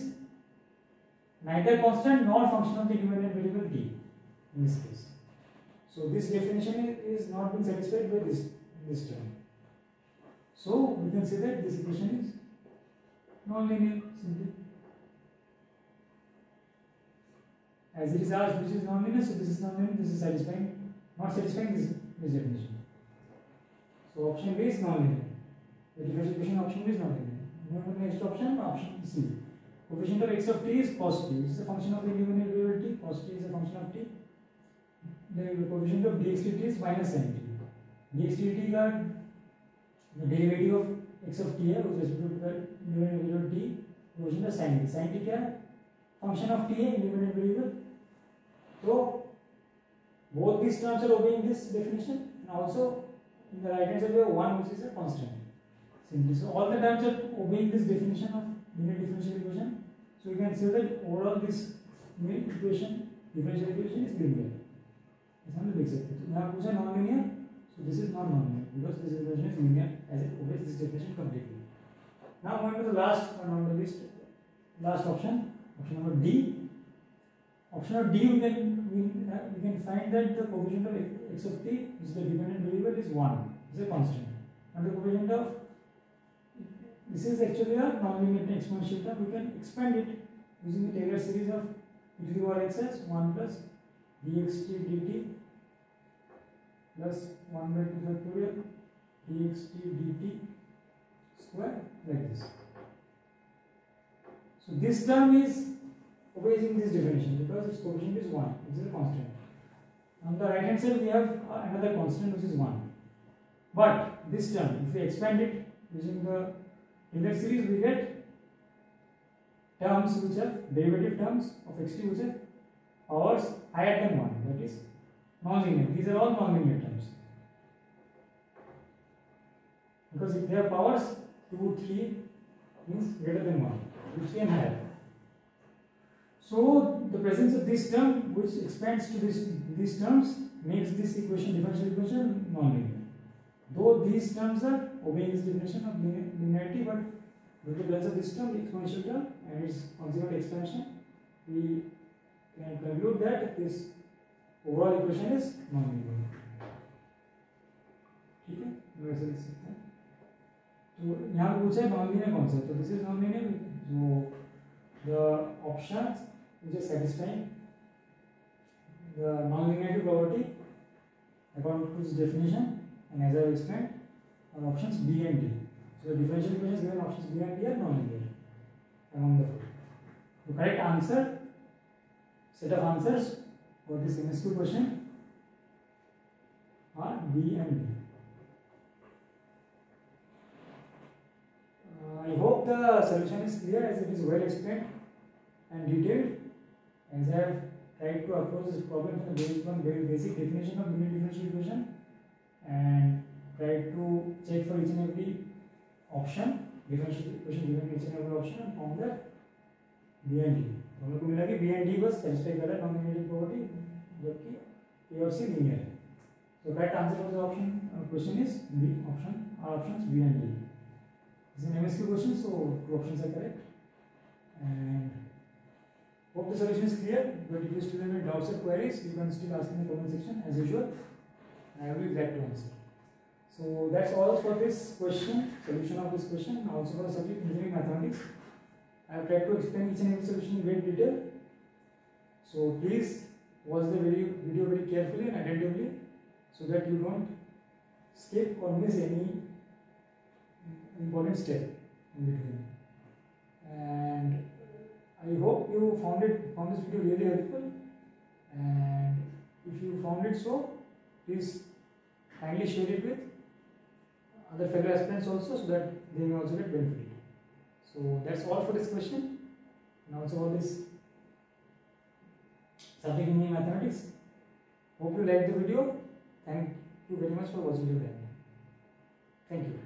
A: neither constant nor function of the independent variable t in this case. So this definition is not being satisfied by this term. So we can say that this equation is non-linear simply. As it is asked which is non-linear, so this is non-linear, this is satisfying, not satisfying this definition. So option B is non-linear. The differential equation option B is non-linear. Moving to the next option, option C. Coefficient of x of t is cos t. This is a function of the independent variable t. Cos t is a function of t. The coefficient of dx dt is minus sin t. dx dt का the derivative of x of t है, with respect to the independent variable t. Coefficient of sin t. Sin t क्या है? Function of t है, independent variable. So both these terms are obeying this definition, and also in the right hand side we have one which is a constant. Simply, so all the terms are obeying this definition of linear differential equation. So you can say that overall this equation, differential equation is linear. ऐसा हम लिख सकते हैं। तो यहाँ पूछा non linear, so this is not non-linear because this equation is linear as it obeys this definition completely. Now going to the last one on the list, last option, option number D. Option of D we can find that the coefficient of x of t, which is the dependent variable, is 1, is a constant, and the coefficient of this is actually a non-linear exponential term. We can expand it using the Taylor series of e to the power x as 1 plus dxt dt plus 1 by 2 factorial dxt dt square, like this. So this term is obeying this definition because its coefficient is 1, which is a constant. On the right hand side we have another constant which is 1. But this term, if we expand it using the Taylor series, we get terms which are derivative terms of xt which are powers higher than 1, that is non-linear. These are all non-linear terms because if they have powers 2, 3 means greater than 1, which can higher. So the presence of this term which expands to these terms makes this equation, differential equation, non-linear. Though these terms are obeying this definition of linearity, but with the presence of this term, the exponential term, and its consequent expansion, we can conclude that this overall equation is non-linear. ठीक है, वैसे लिख सकते हैं। तो यहाँ पे पूछा है नॉन-लीनियर कौन सा है, तो दिस इज नॉन-लीनियर जो the options which is satisfying the non-linearity property according to this definition, and as I have explained, are options B and D. So the differential equations given options B and D are non-linear among the four. The correct answer, set of answers for this MSQ question are B and D. I hope the solution is clear as it is well explained and detailed, as I have tried to approach this problem from very basic definition of linear differential equation and tried to check for each and every option, differential equation given each and every option, and found that B and D. हम लोग को मिला कि B and D बस satisfy कर रहा है non-linearity property, जबकि A और C linear है. So correct answer for the option question is B option. Our options B and D. This is an MSQ question, so two options are correct. And hope the solution is clear. But if you still have any doubts or queries, you can still ask in the comment section as usual. I will be glad to answer. So that's all for this question, solution of this question. Also for the subject engineering mathematics, I have tried to explain each and every solution in great detail. So please watch the video very carefully and attentively so that you don't skip or miss any important step in between. And I hope you found this video really helpful, and if you found it so, please kindly share it with other fellow aspirants also, so that they may also get benefited. So that's all for this question, and also all this subject in mathematics. Hope you liked the video. Thank you very much for watching the video. Thank you.